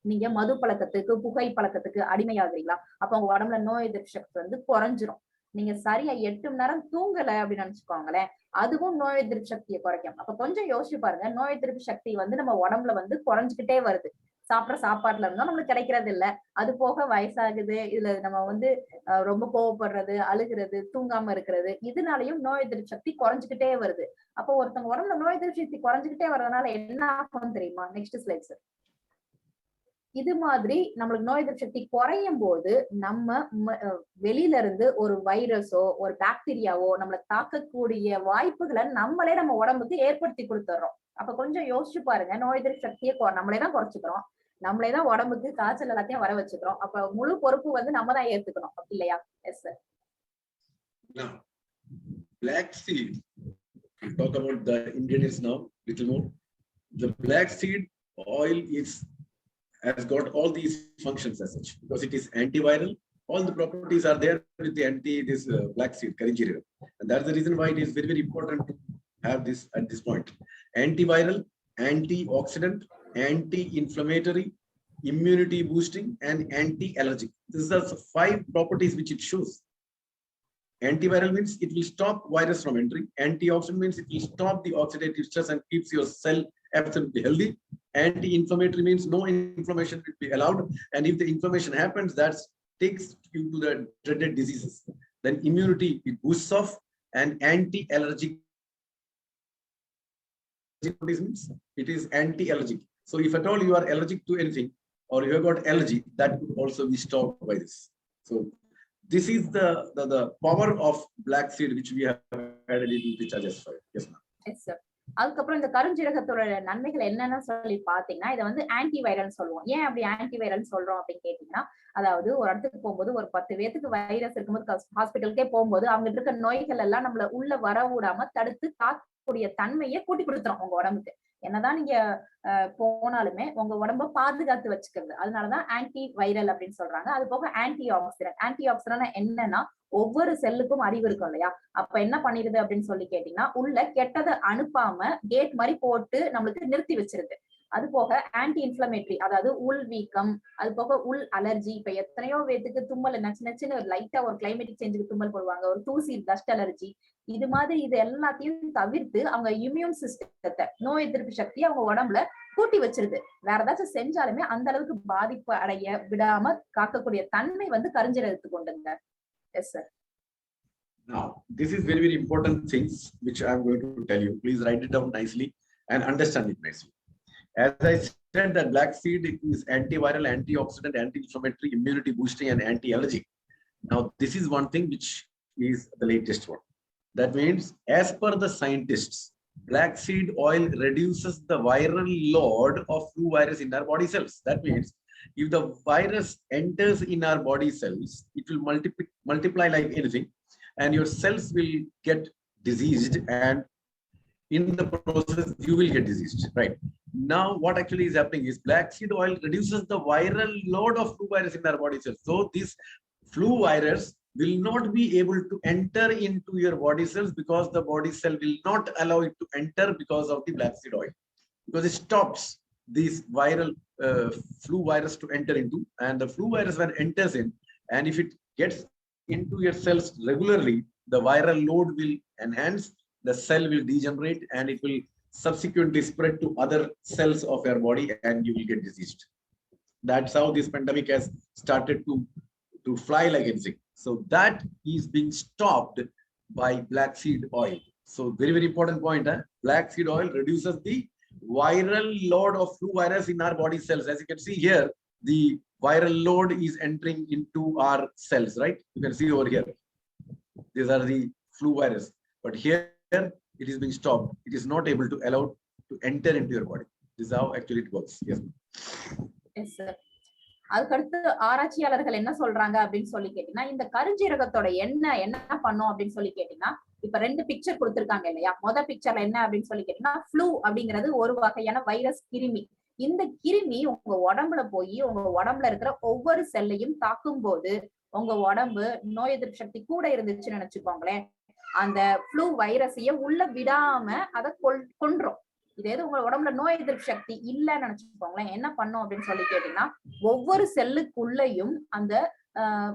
நீங்க மது பழக்கத்துக்கு, புகை பழக்கத்துக்கு அடிமையாகிறீங்களா, அப்ப உங்க உடம்புல நோய் எதிர்ப்பு சக்தி வந்து குறைஞ்சிரும். நீங்க சரியா 8 மணி நேரம் தூங்கல அப்படின்னு நினைச்சுக்கோங்களேன், அதுவும் நோய் எதிர்ப்பு சக்தியை குறைக்கும். அப்ப கொஞ்சம் யோசிச்சு பாருங்க, நோய் எதிர்ப்பு சக்தி வந்து நம்ம உடம்புல வந்து குறைஞ்சுக்கிட்டே வருது. சாப்பிடுற சாப்பாட்டுல இருந்தும் நம்மளுக்கு கிடைக்கிறது இல்ல. அது போக வயசாகுது, இதுல நம்ம வந்து ரொம்ப கோவப்படுறது, அழுகிறது, தூங்காம இருக்கிறது, இதனாலயும் நோய் எதிர்ப்பு சக்தி குறைஞ்சுக்கிட்டே வருது. அப்போ ஒருத்தவங்க உடம்புல நோய் எதிர்ப்பு சக்தி குறைஞ்சுக்கிட்டே வர்றதுனால என்ன ஆகும் தெரியுமா? Next slide sir. இது மாதிரி நம்மளுக்கு நோய் எதிர்ப்பு சக்தி குறையும் போது நம்ம வெளியில இருந்து ஒரு வைரஸோ ஒரு பாக்டீரியாவோ நம்மளை தாக்கக்கூடிய வாய்ப்புகளை நம்மளே நம்ம உடம்புக்கு ஏற்படுத்தி கொடுத்துறோம். அப்ப கொஞ்சம் யோசிச்சு பாருங்க, நோய் எதிர்ப்பு சக்தியை நம்மளே தான் குறைச்சுக்கிறோம், நம்மளே தான் உடம்புக்கு காய்ச்சல் எல்லாத்தையும் வர வச்சுக்கிறோம். அப்ப முழு பொறுப்பு வந்து நம்ம தான் ஏத்துக்கணும், அப்படி இல்லையா? S sir. Now, black seed. We talk about the ingredients now little more. The black seed oil has got all these functions as such, because it is antiviral. All the properties are there with this black seed, Karinjira. And that's the reason why it is very, very important to have this at this point. Antiviral, antioxidant, anti-inflammatory, immunity boosting, and anti-allergic. These are the 5 properties which it shows. Antiviral means it will stop virus from entering. Antioxidant means it will stop the oxidative stress and keeps your cell absolutely healthy. Anti-inflammatory means no inflammation will be allowed, and if the inflammation happens, that takes you to the dreaded diseases. Then immunity, it boosts off. And anti-allergic means it is anti-allergic. So if at all you are allergic to anything, or you have got allergy, that could also be stopped by this. So this is the power of black seed which we have added into the charges file. Yes, ma'am. Yes, sir. அதுக்கப்புறம் இந்த கருஞ்சீரகத்தோட நன்மைகள் என்னன்னு சொல்லி பாத்தீங்கன்னா, இதை வந்து anti viral சொல்லுவோம். ஏன் அப்படி ஆன்டி வைரல் சொல்றோம் அப்படின்னு கேட்டீங்கன்னா, அதாவது ஒரு இடத்துக்கு போகும்போது ஒரு 10 பேத்துக்கு வைரஸ் இருக்கும்போது ஹாஸ்பிட்டலுக்கே போகும்போது அவங்க இருக்க நோய்கள் எல்லாம் நம்மள உள்ள வர விடாம தடுத்து காக்கக்கூடிய தன்மையை கூட்டி கொடுத்துரும் உங்க உடம்புக்கு. என்னதான் நீங்க போனாலுமே உங்க உடம்ப பாதுகாத்து வச்சுக்கிறது, அதனாலதான் ஆன்டி வைரல் அப்படின்னு சொல்றாங்க. அது போக ஆன்டி ஆக்சிடென்ட். ஆன்டி ஆக்சிடென்ட் என்னன்னா, ஒவ்வொரு செல்லுக்கும் அறிவு இருக்கும் இல்லையா, அப்ப என்ன பண்ணிருது அப்படின்னு சொல்லி கேட்டீங்கன்னா, உள்ள கெட்டதை அனுப்பாம கேட் மாதிரி போட்டு நம்மளுக்கு நிறுத்தி வச்சிருது. அது போக ஆன்டி இன்ஃபிளமேட்டரி, அதாவது உள் வீக்கம், அது போக உள் அலர்ஜி. இப்ப எத்தனையோ பேத்துக்கு தும்மல், நச்சுன்னு லைட்டா ஒரு கிளைமேட்டிக் சேஞ்சுக்கு தும்மல் போடுவாங்க, ஒரு தூசி டஸ்ட் அலர்ஜி. இது மாதிரி இது எல்லாத்தையும் தவிர்த்து அவங்க இம்யூன் சிஸ்டத்தை, நோய் எதிர்ப்பு சக்தி அவங்க உடம்புல கூட்டி வச்சிருது. வேற ஏதாச்சும் செஞ்சாலுமே அந்த அளவுக்கு பாதிப்பு அடைய விடாம காக்கக்கூடிய தன்மை வந்து கருஞ்சீரகத்துக்கு உண்டுங்க. S sir. Now, this is very, very important things which I am going to tell you. Please write it down nicely and understand it nicely. As I said, that black seed is antiviral, antioxidant, anti-inflammatory, immunity boosting, and anti-allergic. Now, this is one thing which is the latest one. That means, as per the scientists, black seed oil reduces the viral load of flu virus in our body cells. That means, if the virus enters in our body cells, it will multiply like anything, and your cells will get diseased, and in the process you will get diseased, right? Now what actually is happening is black seed oil reduces the viral load of flu virus in our body cells. So this flu virus will not be able to enter into your body cells, because the body cell will not allow it to enter because of the black seed oil, because it stops this viral flu virus to enter into. And the flu virus, when enters in, and if it gets into your cells regularly, the viral load will enhance, the cell will degenerate, and it will subsequently spread to other cells of your body, and you will get diseased. That's how this pandemic has started to fly like anything. So that is being stopped by black seed oil. So very, very important point. Black seed oil reduces the viral load of flu virus in our body cells. As you can see here, the viral load is entering into our cells, right? You can see over here. These are the flu virus. But here, it is being stopped. It is not able to allow to enter into your body. This is how actually it works. Yes. Yes, sir. அதுக்கடுத்து ஆராய்ச்சியாளர்கள் என்ன சொல்றாங்க அப்படின்னு சொல்லி கேட்டீங்கன்னா, இந்த கருஞ்சீரகத்தோட எண்ணெய் என்ன பண்ணும் அப்படின்னு சொல்லி கேட்டீங்கன்னா, இப்ப 2 பிக்சர் கொடுத்திருக்காங்க இல்லையா? பிக்சர்ல என்ன அப்படின்னு சொல்லி கேட்டீங்கன்னா, ஃப்ளூ அப்படிங்கிறது ஒரு வகையான வைரஸ் கிருமி. இந்த கிருமி உங்க உடம்புல போய் உங்க உடம்புல இருக்கிற ஒவ்வொரு செல்லையும் தாக்கும் போது உங்க உடம்பு நோய் எதிர்ப்பு சக்தி கூட இருந்துச்சுன்னு நினைச்சுக்கோங்களேன், அந்த ஃப்ளூ வைரஸையே உள்ள விடாம அதை கொன்றும். இதே உங்க உடம்புல நோய் எதிர்ப்பு சக்தி இல்லைன்னு நினைச்சுக்கோங்களேன், என்ன பண்ணும் அப்படின்னு சொல்லி கேட்டீங்கன்னா, ஒவ்வொரு செல்லுக்குள்ளயும் அந்த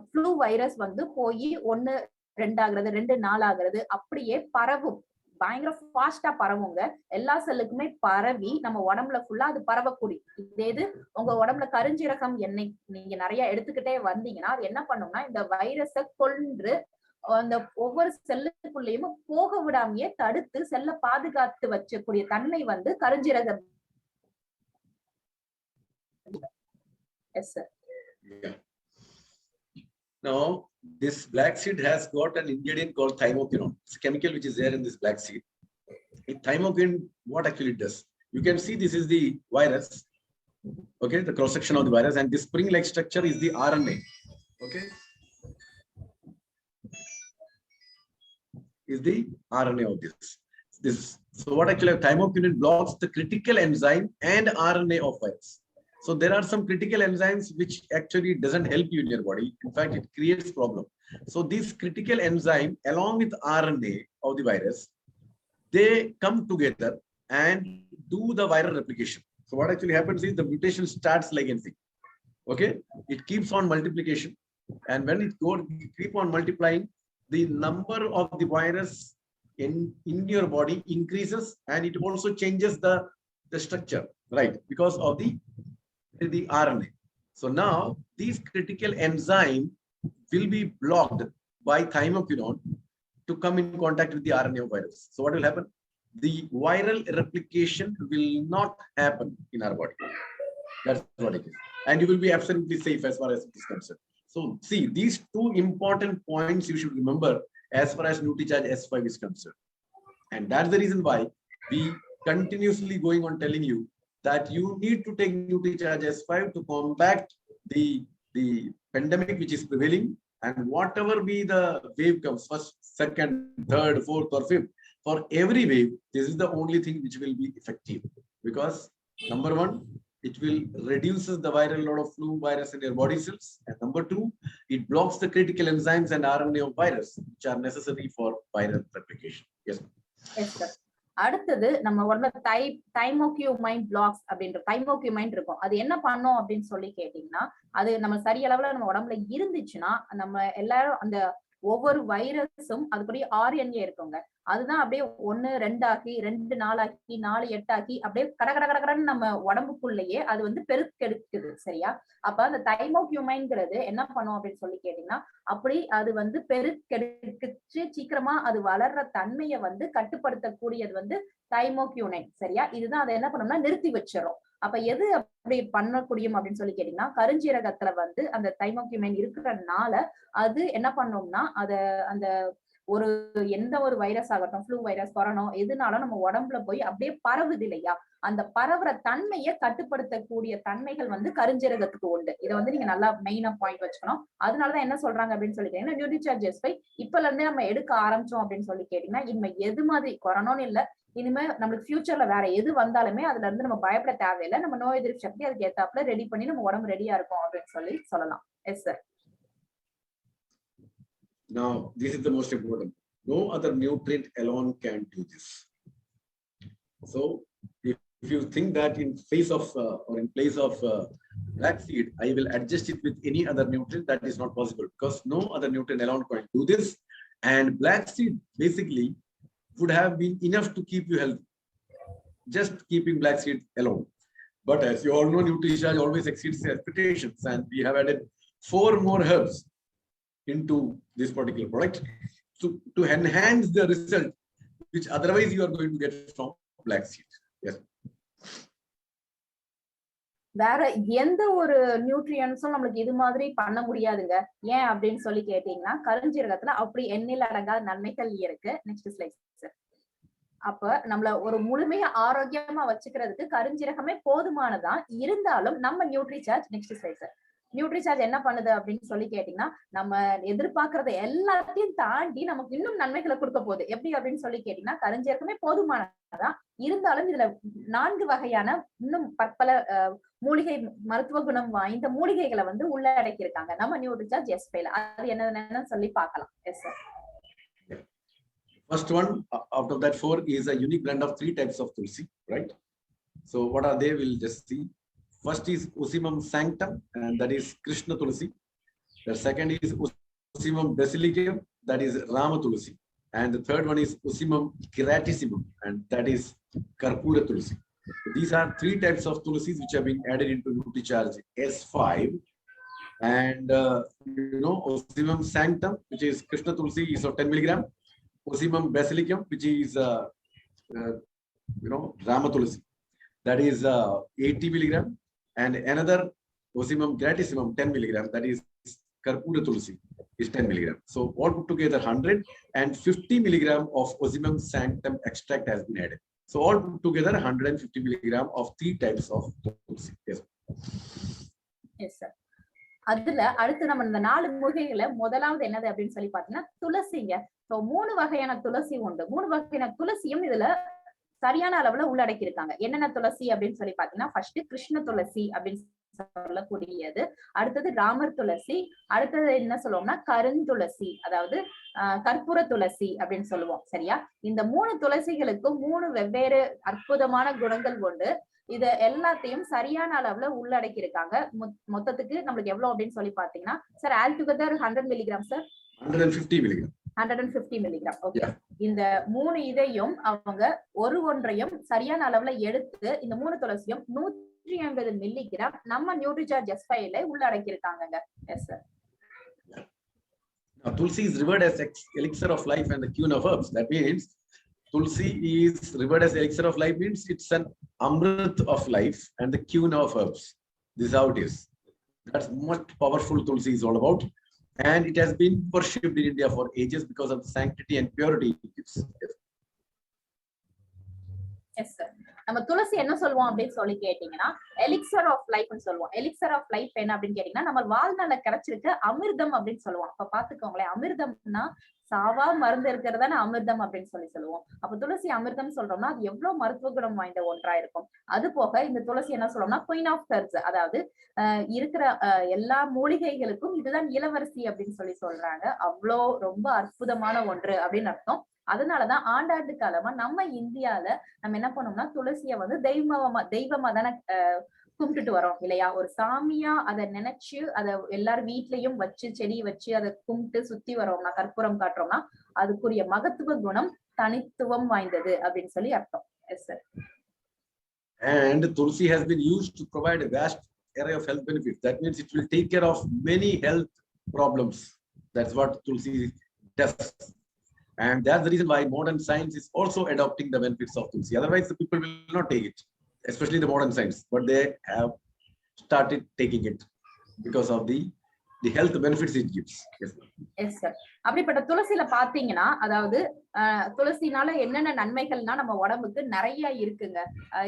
ஃப்ளூ வைரஸ் வந்து போய் 1, 2 ஆகுறது, 2, 4 ஆகுறது, அப்படியே பரவும். பயங்கர ஃபாஸ்டா பரவுங்க. எல்லா செல்லுக்குமே பரவி நம்ம உடம்புல ஃபுல்லா அது பரவக்கூடிய. இதே இது உங்க உடம்புல கருஞ்சீரகம் எண்ணெய் நீங்க நிறைய எடுத்துக்கிட்டே வந்தீங்கன்னா, அது என்ன பண்ணும்னா இந்த வைரஸை கொன்று அந்த ஒவ்வொரு செல்லுக்குள்ளேயும் போக விடாமையே தடுத்து செல்ல பாதுகாத்து வச்சக்கூடிய தன்மை வந்து கருஞ்சீரகம். Yes, sir. Yeah. Now, this black seed has got an ingredient called thymoquinone. It's a chemical which is there in this black seed. Thymoquinone, what actually it does? You can see this is the virus. Okay, the cross section of the virus, and this spring-like structure is the RNA. Okay. Is the RNA of this. So what actually thymoquinone blocks the critical enzyme and RNA of virus. So there are some critical enzymes which actually doesn't help you in your body. In fact, it creates problem. So this critical enzyme along with RNA of the virus, they come together and do the viral replication. So what actually happens is the mutation starts like anything. Okay, it keeps on multiplication, and when it keep on multiplying, the number of the virus in your body increases, and it also changes the structure, right? Because of the RNA. So now these critical enzyme will be blocked by thymoquinone to come in contact with the RNA of virus. So what will happen? The viral replication will not happen in our body. That's what it is. And you will be absolutely safe as far as it is concerned. So see, these 2 important points you should remember as far as NutriCharge S5 is concerned. And that's the reason why we continuously going on telling you that you need to take NutriCharge S5 to combat the pandemic which is prevailing, and whatever be the wave comes, first, second, third, fourth, or fifth, for every wave, this is the only thing which will be effective. Because number 1, it will reduces the viral load of flu virus in your body cells, and number 2, it blocks the critical enzymes and RNA of virus which are necessary for viral replication. Yes. Yes, sir. அடுத்தது நம்ம உடம்புல தைமோக்யூமைன் blocks அப்படின்ற தைமோக்யூமைன் இருக்கும். அது என்ன பண்ணும் அப்படின்னு சொல்லி கேட்டீங்கன்னா, அது நம்ம சரியளவுல நம்ம உடம்புல இருந்துச்சுன்னா நம்ம எல்லாரும் அந்த ஒவ்வொரு வைரஸும் அதுக்குரிய RNA இருக்குங்க. அதுதான் அப்படியே 1, 2 ஆக்கி 2, 4 ஆக்கி 4, 8 ஆக்கி அப்படியே கடகடன்னு நம்ம உடம்புக்குள்ளேயே அது வந்து பெருக்கெடுக்குது. சரியா? அப்ப அந்த தைமோக்யூமைன்ங்கிறது என்ன பண்ணும் அப்படின்னு சொல்லி கேட்டீங்கன்னா, அப்படி அது வந்து பெருக்கெடுக்குச்சு சீக்கிரமா அது வளர்ற தன்மையை வந்து கட்டுப்படுத்தக்கூடியது வந்து தைமோக்யூனைன். சரியா? இதுதான் அதை என்ன பண்ணோம்னா நிறுத்தி வச்சிடும். அப்ப எது அப்படி பண்ணக்கூடியும் அப்படின்னு சொல்லி கேட்டீங்கன்னா, கருஞ்சீரகத்துல வந்து அந்த தைமோக்யூமைன் இருக்கிறதுனால அது என்ன பண்ணோம்னா அந்த ஒரு எந்த ஒரு வைரஸ் ஆகட்டும், ஃப்ளூ வைரஸ், கொரோனா, எதுனாலும் நம்ம உடம்புல போய் அப்படியே பரவுது இல்லையா, அந்த பரவுற தன்மையை கட்டுப்படுத்தக்கூடிய தன்மைகள் வந்து கருஞ்சீரகத்துக்கு உண்டு. இதை வந்து நீங்க நல்லா மெயினா பாயிண்ட் வச்சுக்கணும். அதனாலதான் என்ன சொல்றாங்க அப்படின்னு சொல்லி கேட்டீங்கன்னா, NutriCharge S5 இப்பல இருந்தே நம்ம எடுக்க ஆரம்பிச்சோம் அப்படின்னு சொல்லி கேட்டீங்கன்னா, இனிமே எது மாதிரி கொரோனான்னு இல்ல, இனிமே நம்மளுக்கு ஃபியூச்சர்ல வேற எது வந்தாலுமே அதுல இருந்து நம்ம பயப்பட தேவையில்லை. நம்ம நோய் எதிர்ப்பு சக்தி அதுக்கு ஏத்தாப்புல ரெடி பண்ணி நம்ம உடம்பு ரெடியா இருக்கும் அப்படின்னு சொல்லலாம். S sir. Now, this is the most important. No other nutrient alone can do this. So, if you think that in place of or in place of black seed, I will adjust it with any other nutrient, that is not possible, because no other nutrient alone can do this. And black seed basically would have been enough to keep you healthy. Just keeping black seed alone. But as you all know, NutriCharge always exceeds the expectations, and we have added 4 more herbs into this particular product to enhance the result which otherwise you are going to get from black seed. Yes. வேற எந்த ஒரு நியூட்ரியன்ஸும் நம்மளுக்கு இது மாதிரி பண்ண முடியாதுங்க. ஏன் அப்படின்னு சொல்லி கேட்டீங்கன்னா, கருஞ்சீரகத்துல அப்படி எண்ணில் அடங்காத நன்மைகள் இருக்கு. Next slide sir. அப்ப நம்மள ஒரு முழுமையா ஆரோக்கியமா வச்சுக்கிறதுக்கு கருஞ்சீரகமே போதுமானதான். இருந்தாலும் நம்ம Nutricharge, next slide sir, Nutricharge என்ன பண்ணுது அப்படின்னு சொல்லி கேட்டீங்கன்னா, நம்ம எதிர்பார்க்கறத எல்லாத்தையும் தாண்டி நமக்கு இன்னும் நன்மைகளை கொடுக்க போகுது. எப்படி அப்படின்னு சொல்லி கேட்டீங்கன்னா, கருஞ்சீரகமே போதுமானதான். இருந்தாலும் இதுல 4 வகையான இன்னும் பற்பல மூலிகை மருத்துவ குணம் வாய்ந்த மூலிகைகளை வந்து உள்ளடக்கி இருக்காங்க நம்ம நியூட்ரிசார்ஜ் S5ல. அது என்னன்னு சொல்லி பார்க்கலாம். Yes sir. First one out of that 4 is a unique blend of 3 types of tulsi, right? So what are they? We'll just see. First is Ocimum sanctum, and that is Krishna tulsi. The second is Ocimum basilicum, that is Rama tulsi. And the third one is Ocimum gratissimum, and that is Karpura tulsi. These are 3 types of tulsis which have been added into NutriCharge S5. And Ocimum sanctum, which is Krishna tulsi, is of 10 milligram. Ocimum basilicum, which is Rama tulsi, that is 80 milligram. And another Ocimum gratissimum 10 milligram, that is Karpura tulsi, is 10 milligram. So all put together 100, and 50 milligram of Ocimum sanctum extract has been added. So all put together 150 milligram of 3 types of tulsi. Yes. Yes sir. அதுல அடுத்து நம்ம இந்த 4 மூலிகைகளை முதலாவது என்னது அப்படின்னு சொல்லி பாத்தீங்கன்னா துளசிங்க. சோ 3 வகையான துளசி உண்டு. 3 வகையான துளசியும் இதுல சரியான அளவுல உள்ளடக்கி இருக்காங்க. என்னென்ன துளசி அப்படின்னு சொல்லி பாத்தீங்கன்னா, ஃபர்ஸ்ட் கிருஷ்ண துளசி அப்படின்னு சொல்லக்கூடியது, அடுத்தது ராமர் துளசி, அடுத்தது என்ன சொல்லுவோம்னா கருந்துளசி, அதாவது கற்பூர துளசி அப்படின்னு சொல்லுவோம். சரியா? இந்த 3 துளசிகளுக்கும் 3 வெவ்வேறு அற்புதமான குணங்கள் உண்டு. இத எல்லாத்தையும் சரியான அளவுல உள்ளடக்கி இருக்காங்க. மொத்தத்துக்கு நம்மளுக்கு எவ்வளவு அப்படின்னு சொல்லி பாத்தீங்கன்னா sir, all together 100 milligram sir, 150 milligram. 150 milligram. Okay. இந்த 3 இதையும் அவங்க ஒன்றையும் சரியான அளவுல எடுத்து இந்த 3 துளசியும் 150 மில்லிகிராம் நம்ம நியூட்ரிசார்ஜ் S5ல உள்ளடக்கி இருக்காங்க. Yes sir. Tulsi is revered as elixir of life and the queen of herbs. That means Tulsi is revered as elixir of life, means it's an amrit of life and the queen of herbs. This is how it is. That's what powerful Tulsi is all about. And it has been worshipped in India for ages because of the sanctity and purity it gives. Yes sir. நம்ம துளசி என்ன சொல்லுவோம் அப்படின்னு சொல்லி கேட்டீங்கன்னா, elixir of லைஃப்னு சொல்லுவோம். Elixir of life என்ன அப்படின்னு கேட்டீங்கன்னா, நம்ம வாழ்நாள்ல கிடைச்சிருக்க அமிர்தம் அப்படின்னு சொல்லுவோம். அப்ப பாத்துக்கோங்களேன், அமிர்தம்னா சாவா மருந்து இருக்கிறதான அமிர்தம் அப்படின்னு சொல்லுவோம். அப்ப துளசி அமிர்தம் சொல்றோம்னா அது எவ்வளவு மருத்துவ குணம் வாய்ந்த ஒன்றா இருக்கும். அது போக இந்த துளசி என்ன சொல்றோம்னா குயின் ஆஃப் ஹெர்ப்ஸ், அதாவது இருக்கிற எல்லா மூலிகைகளுக்கும் இதுதான் இளவரசி அப்படின்னு சொல்றாங்க. அவ்வளோ ரொம்ப அற்புதமான ஒன்று அப்படின்னு அர்த்தம். அதனாலதான் ஆண்டாண்டு காலமா நம்ம இந்தியால நம்ம என்ன பண்ணோம்னா துளசிய வந்து தெய்வமா தானே கும்பிட்டுட்டு வரோம் இல்லையா? ஒரு சாமியா அதை நினைச்சு அதை எல்லாரும் வீட்லயும் வச்சு செடி வச்சு அதை கும்பிட்டு சுத்தி வரோம்னா, கற்பூரம் காட்டுறோம்னா அதுக்குரிய மகத்துவ குணம் தனித்துவம் வாய்ந்தது அப்படின்னு சொல்லி அர்த்தம். Yes sir. And Tulsi has been used to provide a vast array of health benefits. That means it will take care of many health problems. That's what Tulsi does. And that's the reason why modern science is also adopting the benefits of Tulsi. Otherwise, the people will not take it, especially the modern science. But they have started taking it because of the health benefits it gives. Yes sir. அப்படிப்பட்ட துளசியில பாத்தீங்கன்னா, அதாவது துளசினால என்னென்ன நன்மைகள்னா நம்ம உடம்புக்கு நிறைய இருக்குங்க.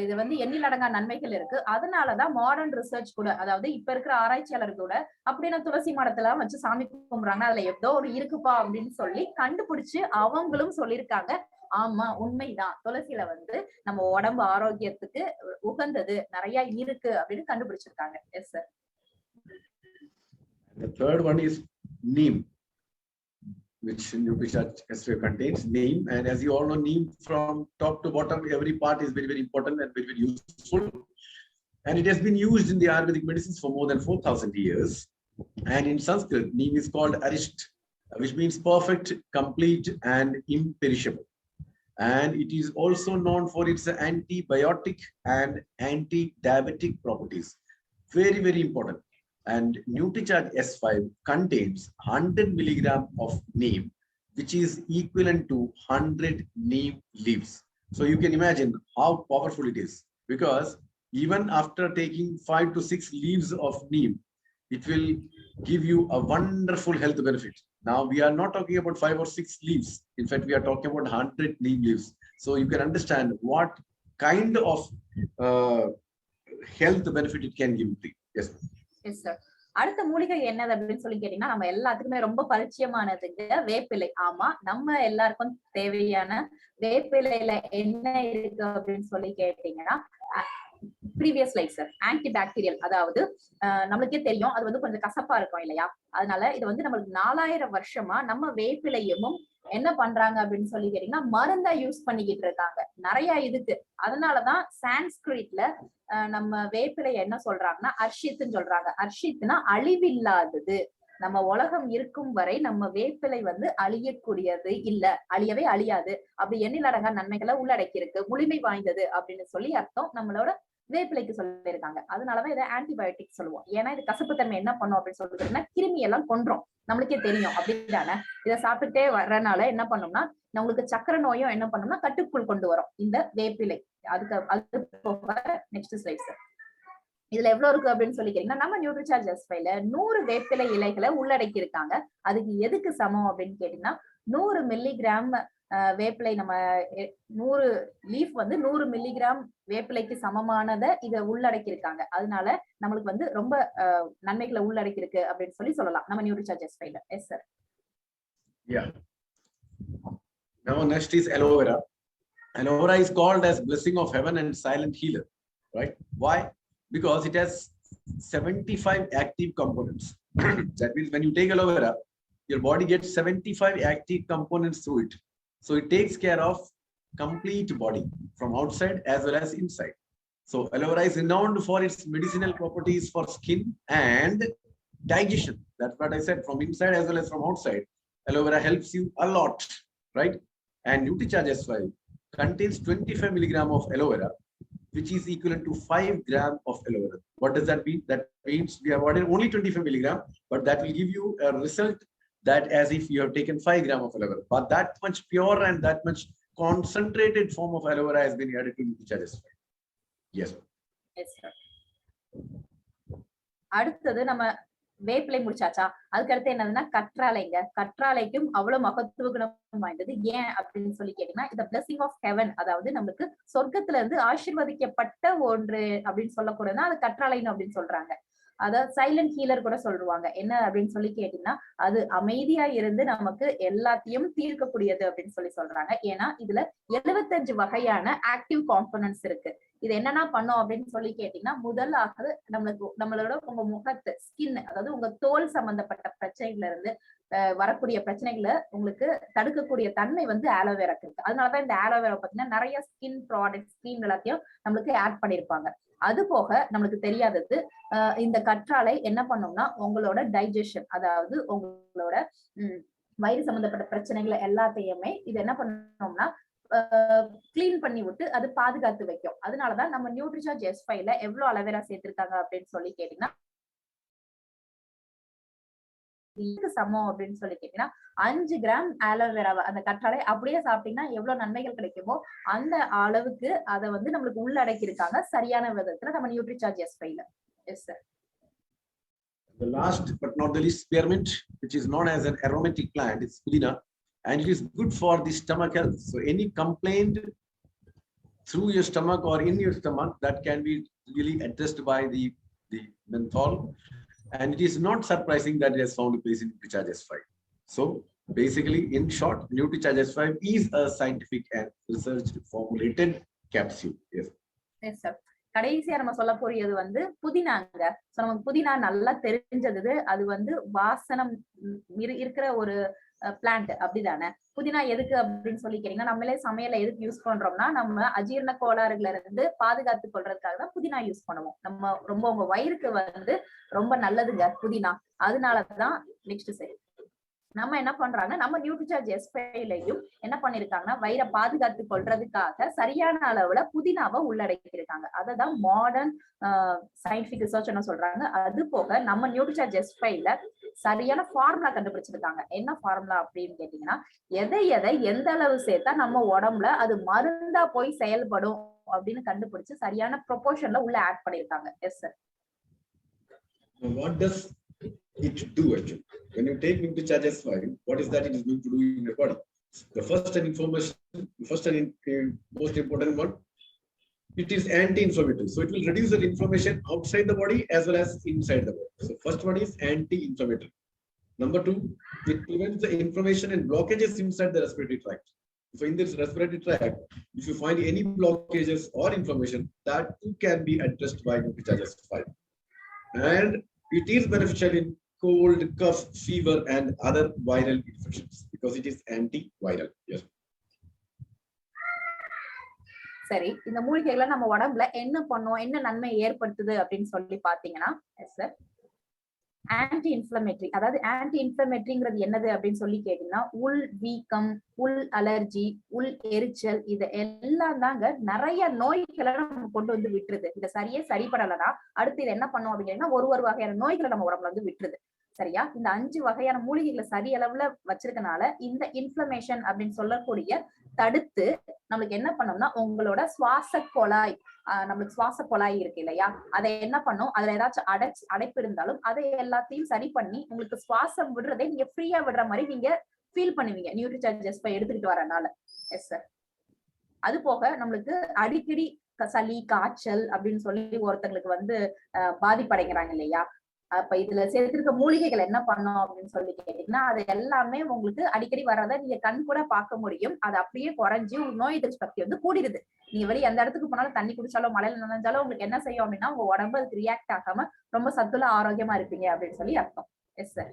இது வந்து எண்ணில் அடங்கா நன்மைகள் இருக்கு. அதனாலதான் மாடர்ன் ரிசர்ச் கூட, அதாவது இப்ப இருக்கிற ஆராய்ச்சியாளர் கூட அப்படின்னு துளசி மரத்தெல்லாம் வச்சு சாமி கும்பிடுறாங்க, அதுல ஏதோ ஒரு இருக்குப்பா அப்படின்னு சொல்லி கண்டுபிடிச்சு அவங்களும் சொல்லியிருக்காங்க. ஆமா உண்மைதான், துளசியில வந்து நம்ம உடம்பு ஆரோக்கியத்துக்கு உகந்தது நிறைய இருக்கு அப்படின்னு கண்டுபிடிச்சிருக்காங்க. S sir. The third one is neem, which NutriCharge S5 contains neem. And as you all know, neem from top to bottom, every part is very, very important and very, very useful. And it has been used in the Ayurvedic medicines for more than 4,000 years. And in Sanskrit, neem is called arisht, which means perfect, complete, and imperishable. And it is also known for its antibiotic and anti-diabetic properties. Very, very important. And NutriCharge S5 contains 100 milligram of neem, which is equivalent to 100 neem leaves. So you can imagine how powerful it is, because even after taking 5 to 6 leaves of neem, it will give you a wonderful health benefit. Now we are not talking about 5 or 6 leaves. In fact, we are talking about 100 neem leaves. So you can understand what kind of health benefit it can give you. Yes. Yes, sir. அடுத்த மூலிகை என்னது அப்படின்னு சொல்லி கேட்டீங்கன்னா, நம்ம எல்லாத்துக்குமே ரொம்ப பரிச்சயமானதுங்க வேப்பிலை. ஆமா, நம்ம எல்லாருக்கும் தேவையான வேப்பிலையில என்ன இருக்கு அப்படின்னு சொல்லி கேட்டீங்கன்னா, previous life sir anti bacterial, அதாவது நம்மளுக்கே தெரியும் அது வந்து கொஞ்சம் கசப்பா இருக்கும் இல்லையா, அதனால இது வந்து நம்மளுக்கு 4000 வருஷமா நம்ம வேப்பிலையும் என்ன பண்றாங்க அப்படின்னு சொல்லி கேட்டீங்கன்னா மருந்தா யூஸ் பண்ணிக்கிட்டு இருக்காங்க நிறைய இதுக்கு. அதனாலதான் சான்ஸ்கிரிட்ல நம்ம வேப்பிலைய என்ன சொல்றாங்கன்னா அர்ஷித்ன்னு சொல்றாங்க. அர்ஷித்னா அழிவில்லாதது. நம்ம உலகம் இருக்கும் வரை நம்ம வேப்பிலை வந்து அழியக்கூடியது இல்ல, அழியவே அழியாது, அப்படி எண்ணிலடங்கா நன்மைகளை உள்ளடக்கி இருக்கு, முழுமை வாய்ந்தது அப்படின்னு சொல்லி அர்த்தம் நம்மளோட வேப்பிலைக்கு சொல்லியிருக்காங்க. அதனாலதான் இதை ஆன்டிபயோட்டிக் சொல்லுவோம். ஏன்னா இது கசப்பு தன்மை என்ன பண்ணும் அப்படின்னு சொல்லிட்டுன்னா கிருமி எல்லாம் கொன்றோம், நம்மளுக்கே தெரியும் அப்படிதானே. இதை சாப்பிட்டுட்டே வர்றதுனால என்ன பண்ணோம்னா நம்மளுக்கு சக்கரை நோயும் என்ன பண்ணோம்னா கட்டுக்குள் கொண்டு வரும் இந்த வேப்பிலை. அது போக நெக்ஸ்ட் ஸ்லைட் சார். இதுல எவ்வளவு இருக்கு அப்படின்னு சொல்லி கேட்டீங்கன்னா நம்ம நியூட்ரிசார்ஜ் S5ல 100 வேப்பிலை இலைகளை உள்ளடக்கி இருக்காங்க. அதுக்கு எதுக்கு சமம் அப்படின்னு கேட்டீங்கன்னா 100 மில்லிகிராம் வேப்பிலை, நம்ம 100 லீஃப் வந்து 100 மில்லிகிராம் வேப்பிலைக்கு சமமானதை இதை உள்ளடக்கி இருக்காங்க. அதனால நம்மளுக்கு வந்து ரொம்ப நன்மைகளை உள்ளடக்கி இருக்கு அப்படின்னு சொல்லலாம் நம்ம நியூட்ரிசார்ஜ் S5ல. Yes sir. Yeah. Now next is aloe vera. Aloe vera is called as blessing of heaven and silent healer, right? Why? Because it has 75 active components. That means when you take aloe vera, your body gets 75 active components through it. So it takes care of complete body from outside as well as inside. So aloe vera is renowned for its medicinal properties for skin and digestion. That's what I said, from inside as well as from outside. Aloe vera helps you a lot, right? And NutriCharge S5 contains 25 milligram of aloe vera, which is equivalent to 5 gram of aloe vera. What does that mean? That means we have added only 25 milligram, but that will give you a result that as if you have taken 5 gram of aloe vera. But that much pure and that much concentrated form of aloe vera has been added to NutriCharge S5. Yes. Yes, sir. அடுத்தது நம்ம வேப்பிலை முடிச்சாச்சா, அதுக்கு அடுத்து என்னதுன்னா கற்றாழைங்க. கற்றாழைக்கும் அவ்வளவு மகத்துவ குணம் வாய்ந்தது. ஏன் அப்படின்னு சொல்லி கேட்டீங்கன்னா இந்த பிளஸிங் ஆஃப் ஹெவன், அதாவது நம்மளுக்கு சொர்க்கத்துல இருந்து ஆசீர்வதிக்கப்பட்ட ஒன்று அப்படின்னு சொல்லக்கூடாதுன்னா அது கற்றாழைன்னு அப்படின்னு சொல்றாங்க. அதாவது சைலண்ட் ஹீலர் கூட சொல்லுவாங்க. என்ன அப்படின்னு சொல்லி கேட்டீங்கன்னா அது அமைதியா இருந்து நமக்கு எல்லாத்தையும் தீர்க்கக்கூடியது அப்படின்னு சொல்றாங்க. ஏன்னா இதுல 75 வகையான ஆக்டிவ் காம்போனன்ட்ஸ் இருக்கு. இது என்னன்னா பண்ணும் அப்படின்னு சொல்லி கேட்டீங்கன்னா முதலாக நம்மளோட உங்க முகத்து ஸ்கின், அதாவது உங்க தோல் சம்பந்தப்பட்ட பிரச்சனைகள்ல இருந்து வரக்கூடிய பிரச்சனைகளை உங்களுக்கு தடுக்கக்கூடிய தன்மை வந்து ஆலோவேராக்கு இருக்கு. அதனாலதான் இந்த ஆலோவேரா பாத்தீங்கன்னா நிறைய ஸ்கின் ப்ராடக்ட் ஸ்கின் எல்லாத்தையும் நம்மளுக்கு ஆட் பண்ணிருப்பாங்க. அது போக நம்மளுக்கு தெரியாதது இந்த கற்றாழை என்ன பண்ணும்னா உங்களோட டைஜஷன், அதாவது உங்களோட வயிறு சம்பந்தப்பட்ட பிரச்சனைகளை எல்லாத்தையுமே இது என்ன பண்ணோம்னா கிளீன் பண்ணி விட்டு அது பாதுகாத்து வைக்கும். அதனாலதான் நம்ம நியூட்ரிசார்ஜ் S5ல எவ்வளவு அலோவேரா சேர்த்திருக்காங்க அப்படின்னு சொல்லி கேட்டீங்கன்னா சமம் அப்படின்னு சொல்லி கேட்டீங்கன்னா 5 கிராம் ஆலோவேரா அந்த கற்றாழை அப்படியே சாப்பிட்டீங்கன்னா எவ்வளவு நன்மைகள் கிடைக்குமோ அந்த அளவுக்கு அதை வந்து நம்மளுக்கு உள்ளடக்கி இருக்காங்க சரியான விதத்துல நம்ம நியூட்ரிசார்ஜ் S5ல. Yes sir. The last but not the least spearmint, which is known as an aromatic plant, it's pudina, and it is good for the stomach health. So any complaint through your stomach or in your stomach, that can be really addressed by the menthol. And it is not surprising that it has found a place in NutriCharge S5. So basically, in short, NutriCharge S5 is a scientific and research formulated capsule. Yes. Yes, sir. கடைசியா நம்ம சொல்ல போறது வந்து புதினாங்க. நமக்கு புதினா நல்லா தெரிஞ்சது, அது வந்து வாசனம் இருக்கிற ஒரு பிளான்ட் அப்படிதானே. புதினா எதுக்கு அப்படின்னு சொல்லி கேட்டீங்கன்னா நம்மளே சமையல எதுக்கு யூஸ் பண்றோம்னா நம்ம அஜீரண கோளாறுல இருந்து பாதுகாத்து கொள்றதுக்காக தான் புதினா யூஸ் பண்ணுவோம். நம்ம ரொம்ப உங்க வயிறுக்கு வந்து ரொம்ப நல்லதுங்க புதினா. அதனாலதான் நெக்ஸ்ட் சரி நம்ம என்ன பண்றாங்க, நம்ம நியூட்ரிசார்ஜ் S5லயும் என்ன பண்ணிருக்காங்கன்னா வயிறை பாதுகாத்து கொள்றதுக்காக சரியான அளவுல புதினாவை உள்ளடக்கியிருக்காங்க. அததான் மாடர்ன் சயின்டிபிக் ரிசர்ச் என்ன சொல்றாங்க. அது போக நம்ம நியூட்ரிசார்ஜ் S5ல சரியான ஃபார்முலா கண்டுபிடிச்சிருக்காங்க. என்ன ஃபார்முலா அப்படின்னு கேட்டீங்கன்னா, எதை எந்த அளவு சேர்த்தா நம்ம உடம்புல அது மருந்தா போய் செயல்படும் அப்படின்னு கண்டுபிடிச்சு சரியான ப்ரொபோர்ஷன்ல உள்ள ஆட் பண்ணிருக்காங்க. Yes sir. What does it do actually? When you take NutriCharge S5, what is that it is going to do in your body? The first and most important one, it is anti-inflammatory. So it will reduce the inflammation outside the body as well as inside the body. So first one is anti-inflammatory. Number two, it prevents the inflammation and blockages inside the respiratory tract. So in this respiratory tract, if you find any blockages or inflammation, that too can be addressed by NutriCharge S5. And it is beneficial in cold, cough, fever, and other viral infections because it is antiviral. Yes. சரி, இந்த மூலிகைகளை நம்ம உடம்புல என்ன பண்ணும், என்ன நன்மை ஏற்படுத்துது அப்படின்னு சொல்லி பாத்தீங்கன்னா, ஆன்டி இன்ஃப்ளமேட்டரி. அதாவது ஆன்டி இன்ஃப்ளமேட்டரிங்கிறது என்னது அப்படின்னு சொல்லி கேட்டீங்கன்னா, உள் வீக்கம், உள் அலர்ஜி, உள் எரிச்சல், இது எல்லாம் தாங்க நிறைய நோய்களை நம்ம கொண்டு வந்து விட்டுருது. இதை சரிப்படலைன்னா அடுத்து இது என்ன பண்ணும் அப்படின்னா ஒரு வகையான நோய்களை நம்ம உடம்புல வந்து விட்டுருது. சரியா? இந்த 5 வகையான மூலிகைகளை சரி அளவுல வச்சிருக்கனால இந்த இன்ஃப்ளமேஷன் அப்படின்னு சொல்லக்கூடிய தடுத்து நம்மளுக்கு என்ன பண்ணோம்னா உங்களோட சுவாச குழாய், நம்மளுக்கு சுவாச குழாய் இருக்கு இல்லையா, அதை என்ன பண்ணும், அதுல ஏதாச்சும் அடைப்பு இருந்தாலும் அதை எல்லாத்தையும் சரி பண்ணி உங்களுக்கு சுவாசம் விடுறதை நீங்க ஃப்ரீயா விடுற மாதிரி நீங்க ஃபீல் பண்ணுவீங்க நியூட்ரிசார்ஜ் S5 எடுத்துக்கிட்டு வரனால. Yes sir. அது போக நம்மளுக்கு அடிக்கடி சளி, காய்ச்சல் அப்படின்னு சொல்லி ஒருத்தங்களுக்கு வந்து பாதிப்படைகிறாங்க இல்லையா, அப்ப இதுல சேர்த்திருக்க மூலிகைகள் என்ன பண்ணும் அப்படின்னு சொல்லி கேட்டீங்கன்னா, அது எல்லாமே உங்களுக்கு அடிக்கடி வர்றதை நீங்க கண் கூட பார்க்க முடியும். அது அப்படியே குறைஞ்சு நோய் எதிர்ப்பு சக்தி வந்து கூடிடுது. நீங்க வெளியே எந்த இடத்துக்கு போனாலும் தண்ணி குடிச்சாலும் மழையில நனைஞ்சாலும் உங்களுக்கு என்ன செய்யும் அப்படின்னா உங்க உடம்பு அதுக்கு ரியாக்ட் ஆகாம ரொம்ப சத்துள்ள ஆரோக்கியமா இருப்பீங்க அப்படின்னு சொல்லி அர்த்தம். Yes sir.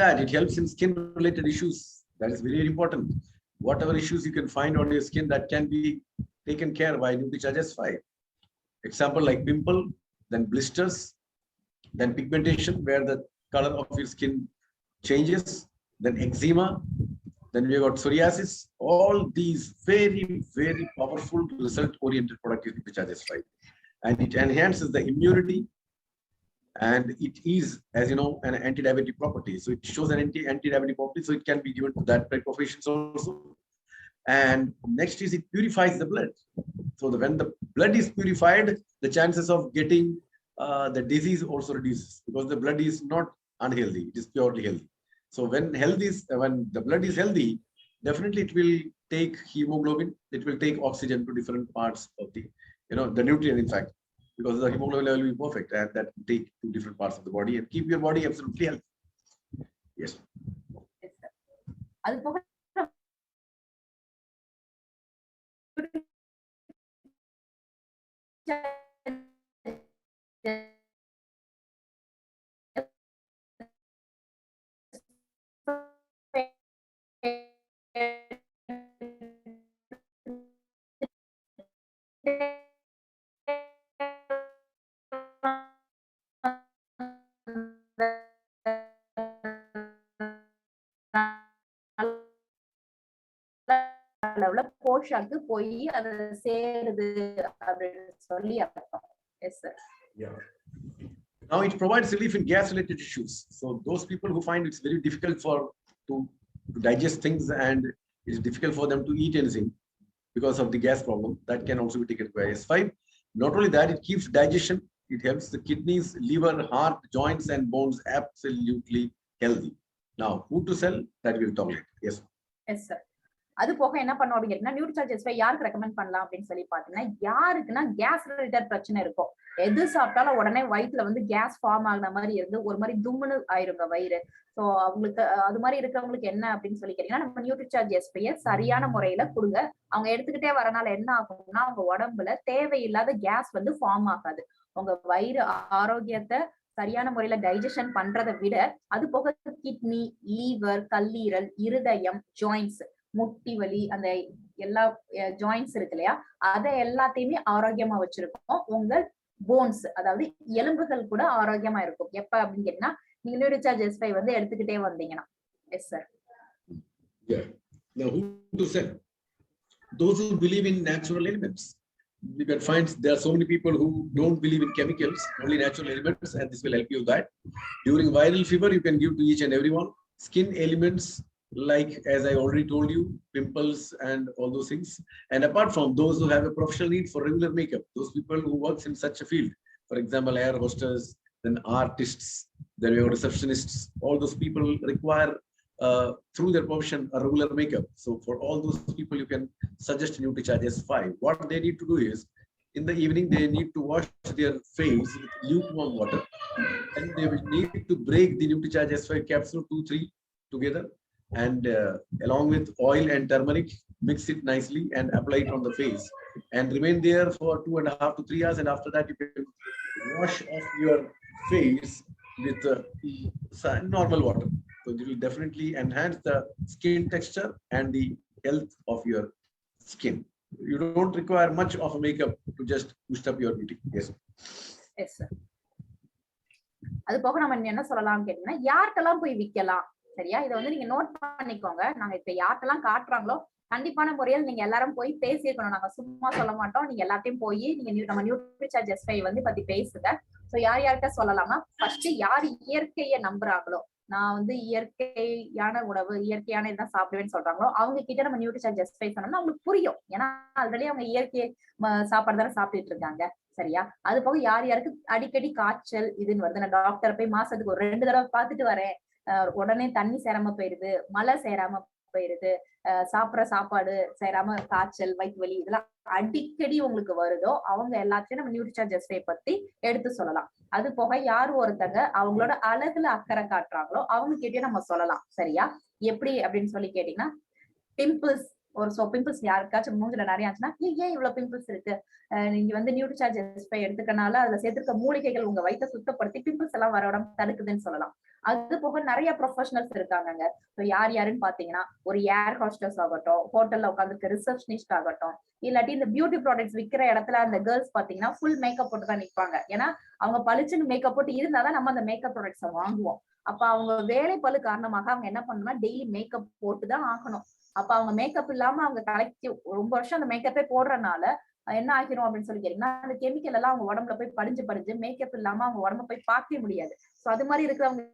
That it helps in skin related issues. That is very important. Whatever issues you can find on your skin, that can be taken care by NutriCharge S5. Example like pimple, then blisters, then pigmentation where the color of your skin changes, then eczema, then we got psoriasis. All these very, very powerful result oriented product is NutriCharge S5, and it enhances the immunity, and it is, as you know, an anti-diabetic property. So it shows an anti-diabetic property, so it can be given to that type of patients also. And next is it purifies the blood. So when the blood is purified, the chances of getting the disease also reduces because the blood is not unhealthy; it is purely healthy. So when the blood is healthy, definitely it will take hemoglobin. It will take oxygen to different parts of the nutrient, in fact, because the hemoglobin level will be perfect, and that will take to different parts of the body and keep your body absolutely healthy. Yes. அது போக அளவுல போஷாக்கு போய் அது சேருது அப்படின்னு சொல்லி அர்த்தம். S sir. Now it provides relief in gas related issues. So those people who find it's very difficult to digest things and it's difficult for them to eat anything because of the gas problem, that can also be taken by S5. Not only that, it keeps digestion, it helps the kidneys, liver, heart, joints and bones absolutely healthy. Now food to sell, that we'll talk later. Yes. Yes sir. அது போக என்ன பண்ணும் அப்படின்னா Nutricharge S5 யாருக்கு recommend பண்ணலாம் அப்படின்னு சொல்லி பாத்தீங்கன்னா, யாருக்குன்னா கேஸ் ரிலேட்டட் பிரச்சனை இருக்கும், எது சாப்பிட்டாலும் உடனே வயிற்றுல வந்து கேஸ் ஃபார்ம் ஆகுன மாதிரி இருந்து ஒரு மாதிரி தும்முன்னு ஆயிருங்க வயிறு. ஸோ அவங்களுக்கு அது மாதிரி இருக்கிறவங்களுக்கு என்ன அப்படின்னு சொல்லி கேட்டீங்கன்னா, நம்ம நியூட்ரிசார்ஜ் S5 சரியான முறையில கொடுங்க. அவங்க எடுத்துக்கிட்டே வரனால என்ன ஆகும்னா அவங்க உடம்புல தேவையில்லாத கேஸ் வந்து ஃபார்ம் ஆகாது. உங்க வயிறு ஆரோக்கியத்தை சரியான முறையில டைஜஷன் பண்றதை விட அது போக கிட்னி, லீவர், கல்லீரல், இருதயம், ஜாயின்ஸ், முட்டி வலி, அந்த எல்லா ஜாயின்ஸ் இருக்கு இல்லையா, அதை எல்லாத்தையுமே ஆரோக்கியமா வச்சிருக்கோம். உங்க போன்ஸ், அதாவது எலும்புகள் கூட ஆரோக்கியமா இருக்கும். எப்ப அப்படின்னு கேட்டீங்கன்னா, நீங்க நியூட்ரிசார்ஜ் S5 வந்து எடுத்துக்கிட்டே வந்தீங்கன்னா. S sir. Yeah. Now, who to sell? Those who believe in natural elements. You can find there are so many people who don't believe in chemicals, only natural elements, and this will help you that. During viral fever, you can give to each and everyone. Skin elements, like as I already told you, pimples and all those things. And apart from those who have a professional need for regular makeup, those people who works in such a field, for example, air hostess, then artists, then we have receptionists, all those people require through their profession a regular makeup. So for all those people, you can suggest NutriCharge S5. What they need to do is, in the evening, they need to wash their face with lukewarm water, and they will need to break the NutriCharge S5 capsule 2-3 together, and along with oil and turmeric, mix it nicely and apply it on the face, and remain there for 2.5 to 3 hours. And after that, you can wash off your face with normal water. So it will definitely enhance the skin texture and the health of your skin. You don't require much of a makeup to just boost up your beauty. Yes. Yes sir. அது போக நம்ம என்ன சொல்லலாம் கேட்டீங்கன்னா, யார்கிட்டலாம் போய் விற்கலாம், சரியா? இதை வந்து நீங்க நோட் பண்ணிக்கோங்க. நாங்க இப்ப யார்கிட்டலாம் காட்டுறாங்களோ கண்டிப்பான முறையில் நீங்க எல்லாரும் போய் பேசியிருக்கணும். நாங்க சும்மா சொல்ல மாட்டோம். நீங்க எல்லாத்தையும் போய் நீங்க நம்ம நியூட்ரிசார்ஜ் S5 வந்து பத்தி பேசுங்க. சோ யார் யார்கிட்ட சொல்லலாம்னா, ஃபர்ஸ்ட் யார் இயற்கையை நம்புறாங்களோ, நான் வந்து இயற்கையான உணவு, இயற்கையான இதுதான் சாப்பிடுவேன்னு சொல்றாங்களோ, அவங்க கிட்ட நம்ம நியூட்ரிசார்ஜ் S5 சொன்னோம்னா அவங்களுக்கு புரியும். ஏன்னா ஆல்ரெடி அவங்க இயற்கை சாப்பாடு தானே சாப்பிட்டுட்டு இருக்காங்க, சரியா? அது போக யார் யாருக்கு அடிக்கடி காய்ச்சல் இதுன்னு வருது, நான் டாக்டரை போய் மாசத்துக்கு ஒரு 2 தடவை பார்த்துட்டு வரேன், உடனே தண்ணி சேராம போயிருது, மழை சேராம போயிருது, சாப்பிடுற சாப்பாடு சேராம காய்ச்சல், வயிற்று வலி, இதெல்லாம் அடிக்கடி உங்களுக்கு வருதோ அவங்க எல்லாத்தையும் நம்ம நியூட்ரிசார்ஜ் S5 பத்தி எடுத்து சொல்லலாம். அது போக யார் ஒருத்தங்க அவங்களோட அழகுல அக்கறை காட்டுறாங்களோ அவங்க கிட்டே நம்ம சொல்லலாம், சரியா? எப்படி அப்படின்னு சொல்லி கேட்டீங்கன்னா, பிம்பிள்ஸ் பிம்பிள்ஸ் யாருக்காச்சும் மூஞ்சில நிறைய ஆச்சுன்னா, ஏன் இவ்வளவு பிம்பிள்ஸ் இருக்கு, நீங்க வந்து நியூட்ரிசார்ஜ் S5 எடுத்துக்கனால அதுல சேர்த்திருக்க மூலிகைகள் உங்க வயித்தை சுத்தப்படுத்தி பிம்பிள்ஸ் எல்லாம் வர தடுக்குதுன்னு சொல்லலாம். அது போக நிறைய ப்ரொஃபஷனல்ஸ் இருக்காங்க. யார் யாருன்னு பாத்தீங்கன்னா, ஒரு ஏர் ஹோஸ்டஸ் ஆகட்டும், ஹோட்டல்ல உட்காந்துருக்க ரிசப்ஷனிஸ்ட் ஆகட்டும், இல்லாட்டி இந்த பியூட்டி ப்ராடக்ட்ஸ் விற்கிற இடத்துல அந்த கேர்ள்ஸ் பாத்தீங்கன்னா ஃபுல் மேக்கப் போட்டு தான் நிற்பாங்க. ஏன்னா அவங்க பளிச்சுன்னு மேக்கப் போட்டு இருந்தாதான் நம்ம அந்த மேக்கப் ப்ராடக்ட்ஸை வாங்குவோம். அப்ப அவங்க வேலை பளு காரணமாக அவங்க என்ன பண்ணணும்னா டெய்லி மேக்கப் போட்டுதான் ஆகணும். அப்ப அவங்க மேக்கப் இல்லாம அவங்க தலைக்கு ரொம்ப வருஷம் அந்த மேக்கப்பே போடுறதுனால என்ன ஆகிரும் அப்படின்னு சொல்லி கேட்டீங்கன்னா, அந்த கெமிக்கல் எல்லாம் அவங்க உடம்புல போய் படிஞ்சு மேக்கப் இல்லாம அவங்க உடம்ப போய் பார்க்கவே முடியாது. சோ அது மாதிரி இருக்கிறவங்க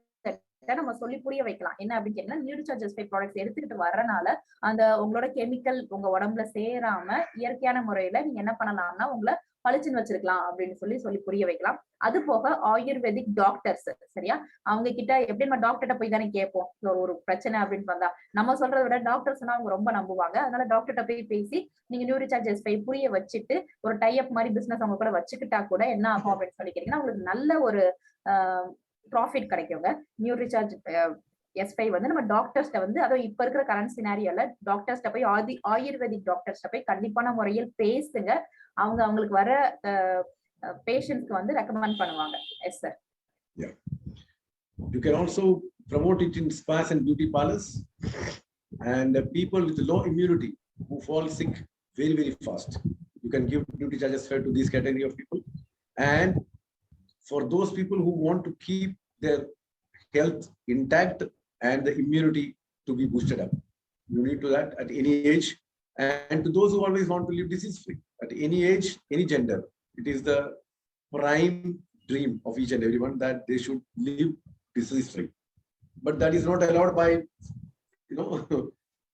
நம்ம சொல்லி புரிய வைக்கலாம். என்ன அப்படின்னு கேட்டீங்கன்னா, நியூட்ரிசார்ஜ் S5 ப்ராடக்ட்ஸ் எடுத்துக்கிட்டு வரனால அந்த உங்களோட கெமிக்கல் உங்க உடம்புல சேராம இயற்கையான முறையில நீங்க என்ன பண்ணலாம்னா உங்களை பளிச்சுன்னு வச்சிருக்கலாம் அப்படின்னு சொல்லி புரிய வைக்கலாம். அது போக ஆயுர்வேதிக் டாக்டர்ஸ், சரியா? அவங்க கிட்ட எப்படி நம்ம டாக்டர்கிட்ட போய் தானே கேட்போம் ஒரு பிரச்சனை அப்படின்னு வந்தா. நம்ம சொல்றதை விட டாக்டர்ஸ்னா அவங்க ரொம்ப நம்புவாங்க. அதனால டாக்டர்கிட்ட போய் பேசி நீங்க நியூட்ரிசார்ஜ் S5 புரிய வச்சுட்டு ஒரு டைப் மாதிரி பிசினஸ் அவங்க கூட வச்சுக்கிட்டா கூட என்ன ஆகும் அப்படின்னு சொல்லி கேட்டீங்கன்னா, உங்களுக்கு நல்ல ஒரு ப்ராஃபிட் கிடைக்குங்க. நியூட்ரிசார்ஜ் S5 வந்து நம்ம டாக்டர்ஸ்ட வந்து, அதுவும் இப்ப இருக்கிற கரண்ட் சினாரியோல டாக்டர்ஸ்ட போய் ஆயுர்வேதிக் டாக்டர்ஸ்ட போய் கண்டிப்பான முறையில் பேசுங்க. அவங்களுக்கு வர பேஷண்ட்ஸ்க்கு வந்து ரெக்கமெண்ட் பண்ணுவாங்க. S sir. Yeah. You can also promote it in spas and beauty parlors, and people with low immunity who fall sick very, very fast. You can give NutriCharge S5 to this category of people. And for those people who want to keep their health intact and the immunity to be boosted up, you need to that at any age. And to those who always want to live disease free, at any age, any gender, it is the prime dream of each and everyone that they should live disease free. But that is not allowed by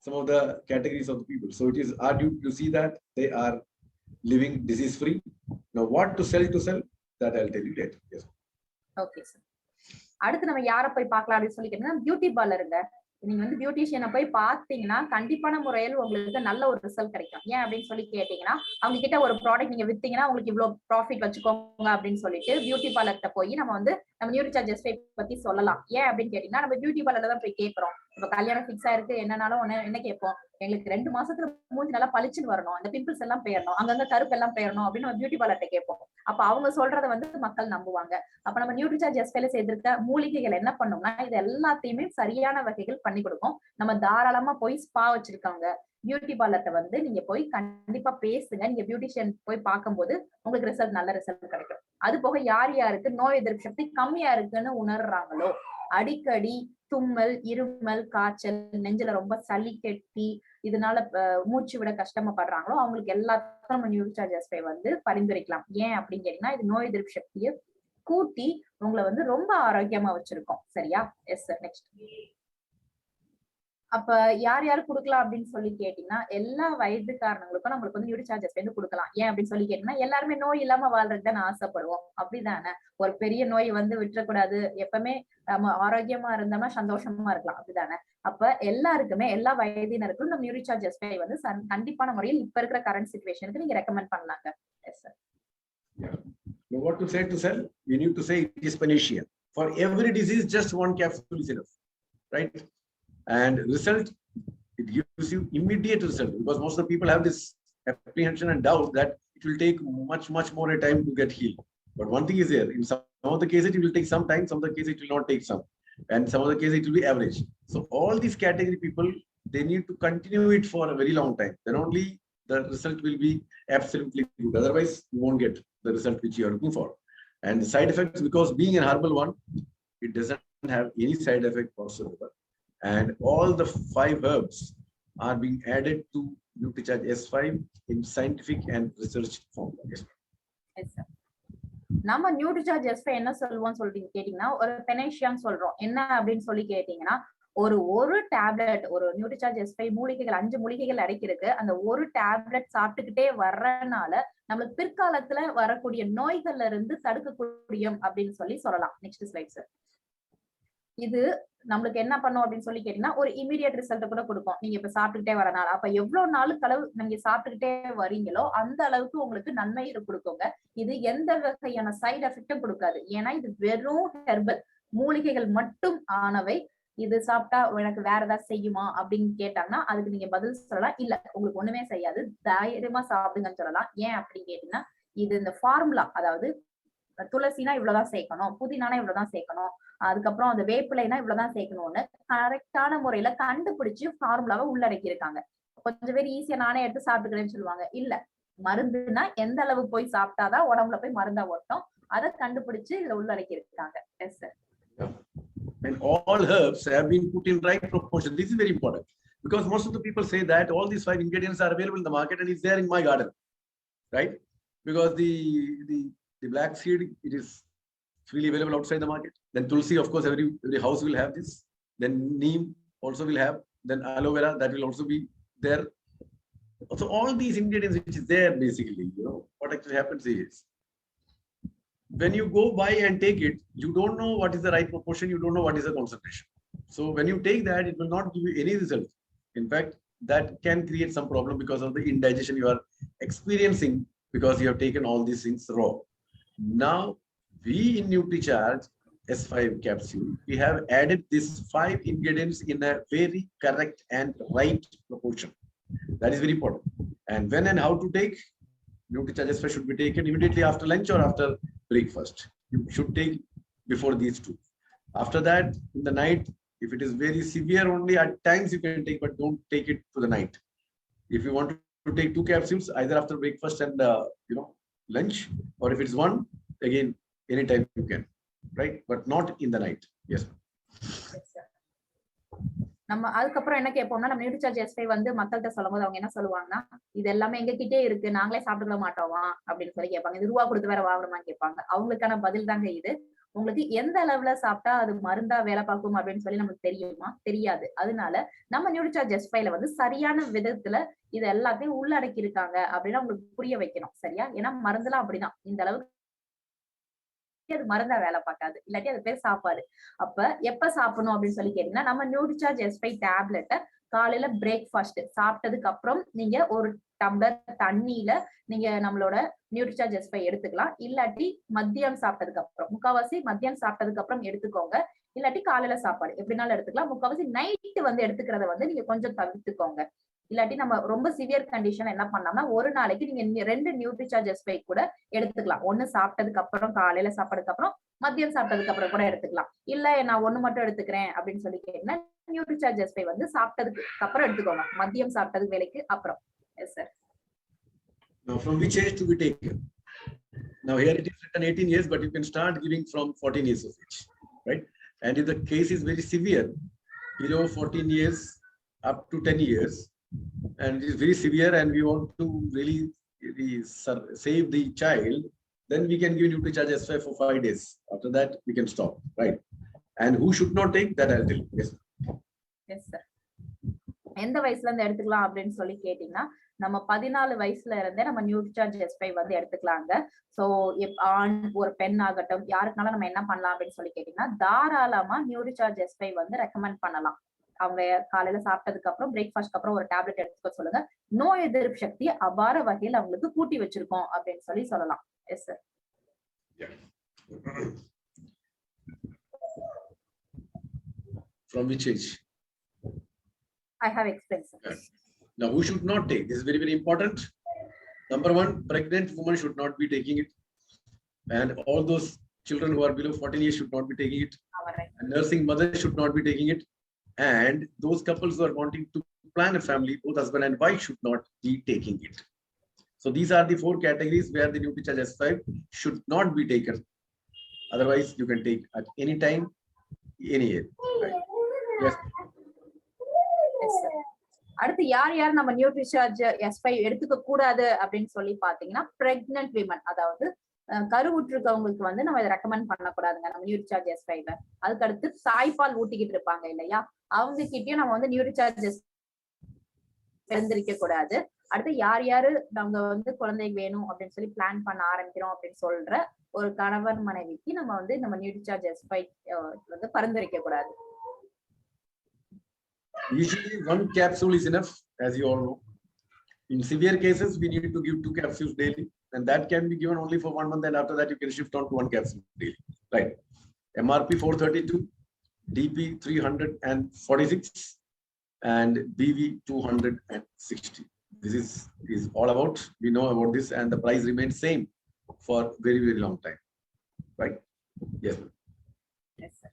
some of the categories of the people. So it is our duty to see that they are living disease free. Now what to sell, that I'll tell you later. Yes. Okay sir. அடுத்து நம்ம யாரை போய் பார்க்கலாம் அப்படின்னு சொல்லி கேட்டீங்கன்னா, beauty பார்லருங்க. நீங்க வந்து பியூட்டிஷியனை போய் பார்த்தீங்கன்னா கண்டிப்பான முறையில் உங்களுக்கு நல்ல ஒரு ரிசல்ட் கிடைக்கும். ஏன் அப்படின்னு சொல்லி கேட்டீங்கன்னா, அவங்க கிட்ட ஒரு ப்ராடக்ட் நீங்க வித்தீங்கன்னா உங்களுக்கு இவ்வளவு ப்ராஃபிட் வச்சுக்கோங்க அப்படின்னு சொல்லிட்டு பியூட்டி பார்லர்கிட்ட போய் நம்ம நியூட்ரிசார்ஜ் S5 பத்தி சொல்லலாம். ஏன் அப்படின்னு கேட்டீங்கன்னா, நம்ம பியூட்டி பார்லர்ல தான் போய் கேட்கிறோம். இப்ப கல்யாணம் பிக்ஸ் ஆயிருக்கு என்னன்னாலும் என்ன கேட்போம், எங்களுக்கு 2 மாசத்துல மூஞ்சி நல்லா பளிச்சுன்னு வரணும், அந்த பிம்பிள்ஸ் எல்லாம் போயிடணும், அங்கங்க கருப்பு எல்லாம் போயிடணும் அப்படின்னு நம்ம பியூட்டி பார்லர்ட்ட கேட்போம். அப்ப அவங்க சொல்றத வந்து மக்கள் நம்புவாங்க. அப்ப நம்ம நியூட்ரிசார்ஜ் எஸ்பைல செய்திருக்க மூலிகைகள் என்ன பண்ணும்னா இது எல்லாத்தையுமே சரியான வகைகள் பண்ணி கொடுக்கும். நம்ம தாராளமா போய் ஸ்பா வச்சிருக்காங்க பியூட்டி பார்லர்ட்ட வந்து நீங்க போய் கண்டிப்பா பேசுங்க. நீங்க பியூட்டிஷியன் போய் பார்க்கும்போது உங்களுக்கு ரிசல்ட் நல்ல ரிசல்ட் கிடைக்கும். அது போக யார் யாருக்கு நோய் எதிர்ப்பு சக்தி கம்மியா இருக்குன்னு உணர்றாங்களோ, அடிக்கடி தும்மல், இருமல், காய்ச்சல், நெஞ்சில ரொம்ப சளி கெட்டி இதனால மூச்சு விட கஷ்டப்படுறாங்களோ அவங்களுக்கு எல்லாத்துக்கும் நம்ம நியூட்ரிசார்ஜ் எஸ்பை வந்து பரிந்துரைக்கலாம். ஏன் அப்படின்னு கேட்டீங்கன்னா இது நோய் எதிர்ப்பு சக்தியை கூட்டி உங்களை வந்து ரொம்ப ஆரோக்கியமா வச்சிருக்கோம். சரியா? Yes sir. நெக்ஸ்ட். அப்ப யார் யாரு கொடுக்கலாம் அப்படின்னு சொல்லி கேட்டீங்கன்னா எல்லா வயதுக்காரங்களுக்கும் நம்மளுக்கு வந்து நியூட்ரிசார்ஜ் எஸ்பை கொடுக்கலாம். ஏன் அப்படின்னு சொல்லி கேட்டீங்கன்னா எல்லாருமே நோய் இல்லாம வாழ்றதுக்கு தான் ஆசைப்படுவோம். அப்படிதானே? ஒரு பெரிய நோய் வந்து விட்டுறக்கூடாது, எப்பவுமே நம்ம ஆரோக்கியமா இருந்தோம்னா சந்தோஷமா இருக்கலாம். அப்படிதானே? அப்ப எல்லாருக்குமே எல்லா வயதினருக்கும் நம்ம நியூட்ரிசார்ஜ் எஸ்பை வந்து கண்டிப்பான முறையில் இப்ப இருக்கிற கரண்ட் சிச்சுவேஷனுக்கு நீங்க ரெக்கமெண்ட் பண்ணலாங்க. Yes sir. What to say to sell? We need to say it is panacea. For every disease, just one capsule is enough, right? And result, it gives you immediate result because most of the people have this apprehension and doubt that it will take much more a time to get healed. But one thing is there, in some of the cases it will take some time, some of the cases it will not take some, and some of the cases it will be average. So all these category people, they need to continue it for a very long time. Then only the result will be absolutely good. Otherwise, you won't get the result which you are looking for. And the side effects, because being an herbal one, it doesn't have any side effect whatsoever. And all the 5 herbs are being added to NutriCharge S5 in scientific and research form. Yes, sir. நம்ம நியூட்ரிசார்ஜ் எஸ்பை என்ன சொல்லுவோம் சொல்றீங்க கேட்டீங்கன்னா ஒரு பெனேஷியான்னு சொல்றோம். என்ன அப்படின்னு சொல்லி கேட்டீங்கன்னா ஒரு டேப்லெட், ஒரு நியூட்ரிசார்ஜ் எஸ்பை மூலிகைகள் 5 மூலிகைகள் அடைக்கிறதுக்கு அந்த ஒரு டேப்லெட் சாப்பிட்டுக்கிட்டே வர்றதுனால நம்மளுக்கு பிற்காலத்துல வரக்கூடிய நோய்கள்ல இருந்து தடுக்கக்கூடிய அப்படின்னு சொல்லலாம். Next slide sir. இது நம்மளுக்கு என்ன பண்ணும் அப்படின்னு சொல்லி கேட்டீங்கன்னா ஒரு இமீடியட் ரிசல்ட் கூட கொடுக்கும். நீங்க இப்ப சாப்பிட்டுக்கிட்டே வரனால அப்ப எவ்வளவு நாளுக்கு அளவு நீங்க சாப்பிட்டுக்கிட்டே வரீங்களோ அந்த அளவுக்கு உங்களுக்கு நன்மை கொடுக்குங்க. இது எந்த வகையான சைடு எஃபெக்டும் கொடுக்காது. ஏன்னா இது வெறும் ஹெர்பல் மூலிகைகள் மட்டும் ஆனவை. இது சாப்பிட்டா எனக்கு வேற ஏதாவது செய்யுமா அப்படின்னு கேட்டாங்கன்னா அதுக்கு நீங்க பதில் சொல்லலாம், இல்ல உங்களுக்கு ஒண்ணுமே செய்யாது, தைரியமா சாப்பிடுங்கன்னு சொல்லலாம். ஏன் அப்படின்னு கேட்டீங்கன்னா இது இந்த ஃபார்முலா, அதாவது துளசினா இவ்வளவுதான் சேர்க்கணும், புதினானா இவ்வளவுதான் சேர்க்கணும், அதுக்கப்புறம் அந்த வேப்பிலைனா இவ்வளவுதான் சேர்க்கணும்னு கரெக்டான முறையில கண்டுபிடிச்சு ஃபார்முலாவை உள்ளடக்கி இருக்காங்க. கொஞ்சம் பேர் ஈஸியா நானே எடுத்து சாப்பிட்டுக்கிறேன்னு சொல்லுவாங்க. இல்ல, மருந்துனா எந்த அளவு போய் சாப்பிட்டாதான் உடம்புல போய் மருந்தா ஓட்டும், அதை கண்டுபிடிச்சு இதுல உள்ளடக்கி இருக்காங்க. Yes sir. And all herbs have been put in right proportion. This is very important because most of the people say that all these 5 ingredients are available in the market and it's there in my garden, right? Because the black seed, it is freely available outside the market. Then tulsi, of course, every house will have this. Then neem also will have. Then aloe vera, that will also be there. So all these ingredients which is there basically, what actually happens is when you go buy and take it, you don't know what is the right proportion, you don't know what is the concentration. So when you take that, it will not give you any result. In fact, that can create some problem because of the indigestion you are experiencing because you have taken all these things raw. Now, we in NutriCharge S5 capsule, we have added these 5 ingredients in a very correct and right proportion. That is very important. And when and how to take, NutriCharge S5 should be taken immediately after lunch or after breakfast. You should take before these 2. After that, in the night, if it is very severe only, at times you can take, but don't take it for the night. If you want to take 2 capsules, either after breakfast and lunch, or if it's 1, again, anytime you can, right? But not in the night. Yes. நம்ம அதுக்கப்புறம் என்ன கேட்போம்னா நம்ம நியூட்ரிசார்ஜ் எஸ்பை வந்து மக்கள்கிட்ட சொல்லும் போது அவங்க என்ன சொல்லுவாங்கன்னா இது எல்லாமே எங்க கிட்டே இருக்கு, நாங்களே சாப்பிட்டுக்க மாட்டோமா அப்படின்னு சொல்லி கேட்பாங்க. இது ரூபா கொடுத்து வேற வாங்கணுமான்னு கேட்பாங்க. அவங்களுக்கான பதில் தாங்க இது. உங்களுக்கு எந்த அளவுல சாப்பிட்டா அது மருந்தா வேலை பார்க்கும் அப்படின்னு சொல்லி நமக்கு தெரியுமா? தெரியாது. அதனால நம்ம நியூட்ரிசார்ஜ் எஸ்பைல வந்து சரியான விதத்துல இது எல்லாத்தையும் உள்ளடக்கி இருக்காங்க அப்படின்னு உங்களுக்கு புரிய வைக்கணும். சரியா? ஏன்னா மருந்துலாம் அப்படிதான், இந்த அளவுக்கு அது மருந்தா வேலை பார்க்காது, இல்லாட்டி அது பேர் சாப்பாடு. அப்ப எப்ப சாப்பிடணும் அப்படின்னு சொல்லி கேட்டீங்கன்னா நம்ம நியூட்ரிசார்ஜ் S5 டேப்லெட்டை காலையில பிரேக்ஃபாஸ்ட் சாப்பிட்டதுக்கு அப்புறம் நீங்க ஒரு டம்ளர் தண்ணியில நீங்க நம்மளோட நியூட்ரிசார்ஜ் S5 எடுத்துக்கலாம். இல்லாட்டி மத்தியானம் சாப்பிட்டதுக்கு அப்புறம், முக்காவாசி மத்தியானம் சாப்பிட்டதுக்கு அப்புறம் எடுத்துக்கோங்க. இல்லாட்டி காலையில சாப்பாடு எப்படினாலும் எடுத்துக்கலாம். முக்கால்வாசி நைட்டு வந்து எடுத்துக்கிறத வந்து நீங்க கொஞ்சம் தவிர்த்துக்கோங்க. இல்லாட்டி நம்ம ரொம்ப சிவியர் கண்டிஷன் என்ன பண்ணலாம்னா ஒரு நாளைக்கு நீங்க 2 நியூட்ரிசார்ஜ் எஸ்பை கூட எடுத்துக்கலாம். ஒண்ணு சாப்பிட்டதுக்கு அப்புறம் காலையில சாப்பாடுக்கு அப்புறம் மதியம் சாப்பிட்டதுக்கு அப்புறம் கூட எடுத்துக்கலாம். இல்ல நான் ஒண்ணு மட்டும் எடுத்துக்கிறேன் அப்படின்னு சொல்லி கேட்டீங்கன்னா நியூட்ரிசார்ஜ் எஸ்பை வந்து சாப்பிட்டதுக்கு அப்புறம் எடுத்துக்கோங்க. மதியம் சாப்பிட்டது வேலைக்கு அப்புறம். S sir. Now, from which age to be taken? Now, here it is written 18 years, but you can start giving from 14 years of age, right? And if the case is very severe, below 14 years up to 10 years, and it is very severe, and we want to really save the child, then we can give NutriCharge S5 for 5 days. After that, we can stop, right? And who should not take that? I'll tell you. Yes. Yes, sir. எந்த வயசுல இருந்து எடுத்துக்கலாம் அப்படின்னு சொல்லி கேட்டீங்கன்னா நம்ம 14 வயசுல இருந்தே நம்ம நியூட்ரிசார்ஜ் S5 வந்து எடுத்துக்கலாங்க. சோ ஆண் ஒரு பெண் ஆகட்டும் யாருக்குனாலும் நம்ம என்ன பண்ணலாம் அப்படின்னு சொல்லி கேட்டீங்கன்னா தாராளமா நியூட்ரிசார்ஜ் S5 வந்து ரெக்கமெண்ட் பண்ணலாம். அவங்க காலையில சாப்பிட்டதுக்கு அப்புறம் பிரேக்ஃபாஸ்ட்க்கு அப்புறம் ஒரு டேப்லெட் எடுத்துக்க சொல்லுங்க. நோய் எதிர்ப்பு சக்தி அபார வகையில் அவங்களுக்கு கூட்டி வச்சிருக்கோம் அப்படின்னு சொல்லி சொல்லலாம். Yes sir. From which age? I have explained, sir. Now, who should not take? This is very, very important. Number one, pregnant women should not be taking it. And all those children who are below 14 years should not be taking it. And nursing mothers should not be taking it. And those couples who are wanting to plan a family, both husband and wife should not be taking it. So these are the 4 categories where the NutriCharge S5 should not be taken. Otherwise, you can take at any time, any year. Right? Yes. Yes, sir. அடுத்து யார் யார் நம்ம Nutricharge S5 எடுத்துக்க கூடாது அப்படின்னு சொல்லி பாத்தீங்கன்னா pregnant women, அதாவது கருவுற்றிருக்கவங்களுக்கு வந்து நம்ம இதை ரெக்கமெண்ட் பண்ணக்கூடாதுங்க நம்ம நியூட்ரிசார்ஜ் S5. அதுக்கு அடுத்து தாய்ப்பால் ஊட்டிக்கிட்டு இருப்பாங்க இல்லையா, அவங்க கிட்டயும் நம்ம வந்து நியூட்ரிசார்ஜ் இருந்திருக்க கூடாது. அடுத்து யார் யாரு நம்ம வந்து குழந்தை வேணும் அப்படின்னு சொல்லி பிளான் பண்ண ஆரம்பிக்கிறோம் அப்படின்னு சொல்ற ஒரு கணவன் மனைவிக்கு நம்ம வந்து நம்ம நியூட்ரிசார்ஜ் S5 வந்து பரிந்துரைக்க கூடாது. Usually 1 capsule is enough, as you all know. In severe cases, we need to give 2 capsules daily, and that can be given only for 1 month, and after that you can shift on to 1 capsule daily. Right? MRP 432, DP 346, and BV 260. This is all about. We know about this, and the price remains same for very, very long time. Right? Yes. Yes, sir.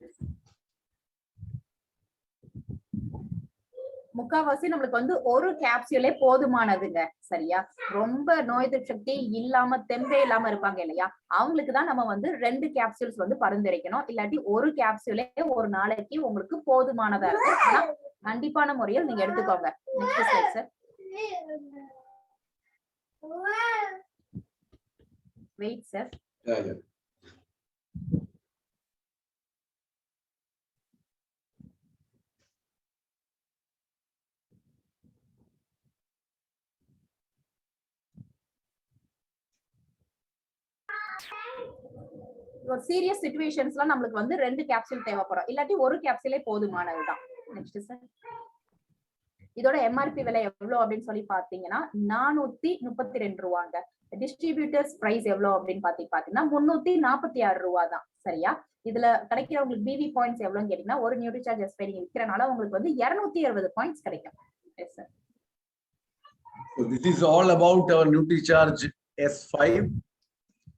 முக்காவாசி நம்மளுக்கு வந்து ஒரு கேப்சூலே போதுமானதுங்க. சரியா? ரொம்ப நோய் எதிர்ப்பு சக்தி இல்லாம tempeh இல்லாம இருப்பாங்க இல்லையா, அவங்களுக்கு தான் நம்ம வந்து 2 கேப்சூல்ஸ் வந்து பரிந்துரைக்கணும். இல்லாட்டி ஒரு கேப்சூலே ஒரு நாளைக்கு உங்களுக்கு போதுமானதா இருக்கும். ஆனா கண்டிப்பான முறையில் நீங்க எடுத்துக்கோங்க. Next slide sir. Wait sir. ஒரு சீரியஸ் சிச்சுவேஷன்ஸ்ல நம்மளுக்கு வந்து 2 கேப்சூல் தேவைப்படும், இல்லாட்டி ஒரு கேப்சூலே போதுமானதுதான். Next sir. இதோட எம்ஆர்பி விலை எவ்வளவு அப்படின்னு சொல்லி பாத்தீங்கன்னா 432 ரூபாங்க. டிஸ்ட்ரிபியூட்டர்ஸ் பிரைஸ் எவ்வளவு அப்படின்னு பாத்தீங்கன்னா 346 ரூபா தான். சரியா? இதுல கிடைக்கிற உங்களுக்கு பிவி பாயிண்ட்ஸ் எவ்வளவுன்னு கேட்டீங்கன்னா ஒரு நியூட்ரிசார்ஜ் S5 நீங்க விற்கிறனால உங்களுக்கு வந்து 260 பாயிண்ட்ஸ் கிடைக்கும். Yes sir. So this is all about our NutriCharge S5.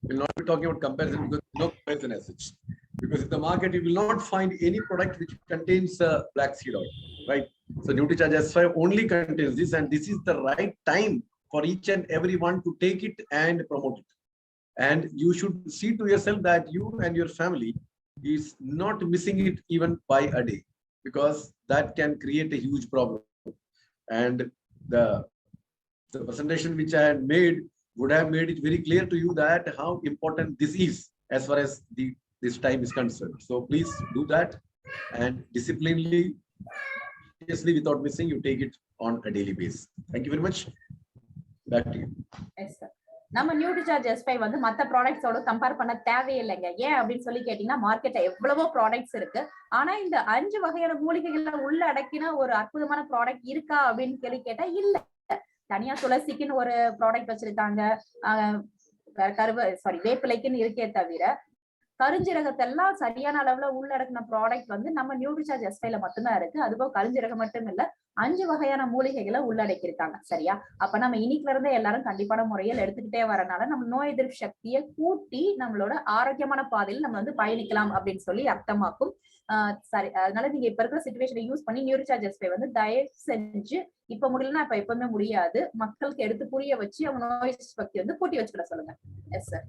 We'll not be talking about comparison because no comparison as such. Because in the market you will not find any product which contains black seed oil, right? So NutriCharge S5 only contains this, and this is the right time for each and everyone to take it and promote it. And you should see to yourself that you and your family is not missing it even by a day, because that can create a huge problem. And the presentation which I had made would have made it very clear to you that how important this is as far as this time is concerned. So please do that, and disciplinedly, seriously, without missing, you take it on a daily basis. Thank you very much. Back to you. Yes, sir. நம்ம Nutricharge S5 வந்து மத்த ப்ராடக்ட்ஸோட compare பண்ண தேவையில்லைங்க. ஏன் அப்படின்னு சொல்லி கேட்டீங்கன்னா மார்க்கெட்ல எவ்வளவோ ப்ராடக்ட்ஸ் இருக்கு. ஆனா இந்த 5 வகையான மூலிகைகளை உள்ள அடக்கின ஒரு அற்புதமான ப்ராடக்ட் இருக்கா அப்படின்னு கேள்வி கேட்டா இல்ல. தனியா துளசிக்குன்னு ஒரு ப்ராடக்ட் வச்சிருக்காங்க, வேப்பிலைக்குன்னு இருக்கே தவிர கருஞ்சீரகத்தை எல்லாம் சரியான அளவுல உள்ளடக்கின ப்ராடக்ட் வந்து நம்ம நியூட்ரிசார்ஜ் எஸ்பைல மட்டும்தான் இருக்கு. அதுபோக கருஞ்சீரகம் மட்டும் இல்ல, 5 வகையான மூலிகைகளை உள்ளடக்கி இருக்காங்க. சரியா? அப்ப நம்ம இன்னைக்குல இருந்தே எல்லாரும் கண்டிப்பான முறையில் எடுத்துக்கிட்டே வரனால நம்ம நோய் எதிர்ப்பு சக்தியை கூட்டி நம்மளோட ஆரோக்கியமான பாதையில் நம்ம வந்து பயணிக்கலாம் அப்படின்னு சொல்லி அர்த்தமாக்கும். சரி, அதனால நீங்க இப்ப இருக்கிற சிச்சுவேஷனை யூஸ் பண்ணி நியூட்ரிசார்ஜ் எஸ்பை வந்து தயவு செஞ்சு இப்ப முடியலன்னா இப்ப எப்பவுமே முடியாது, மக்களுக்கு எடுத்து புரிய வச்சு அவங்க நோய் சக்தி வந்து கூட்டி வச்சுக்கிட சொல்லுங்க. Yes sir.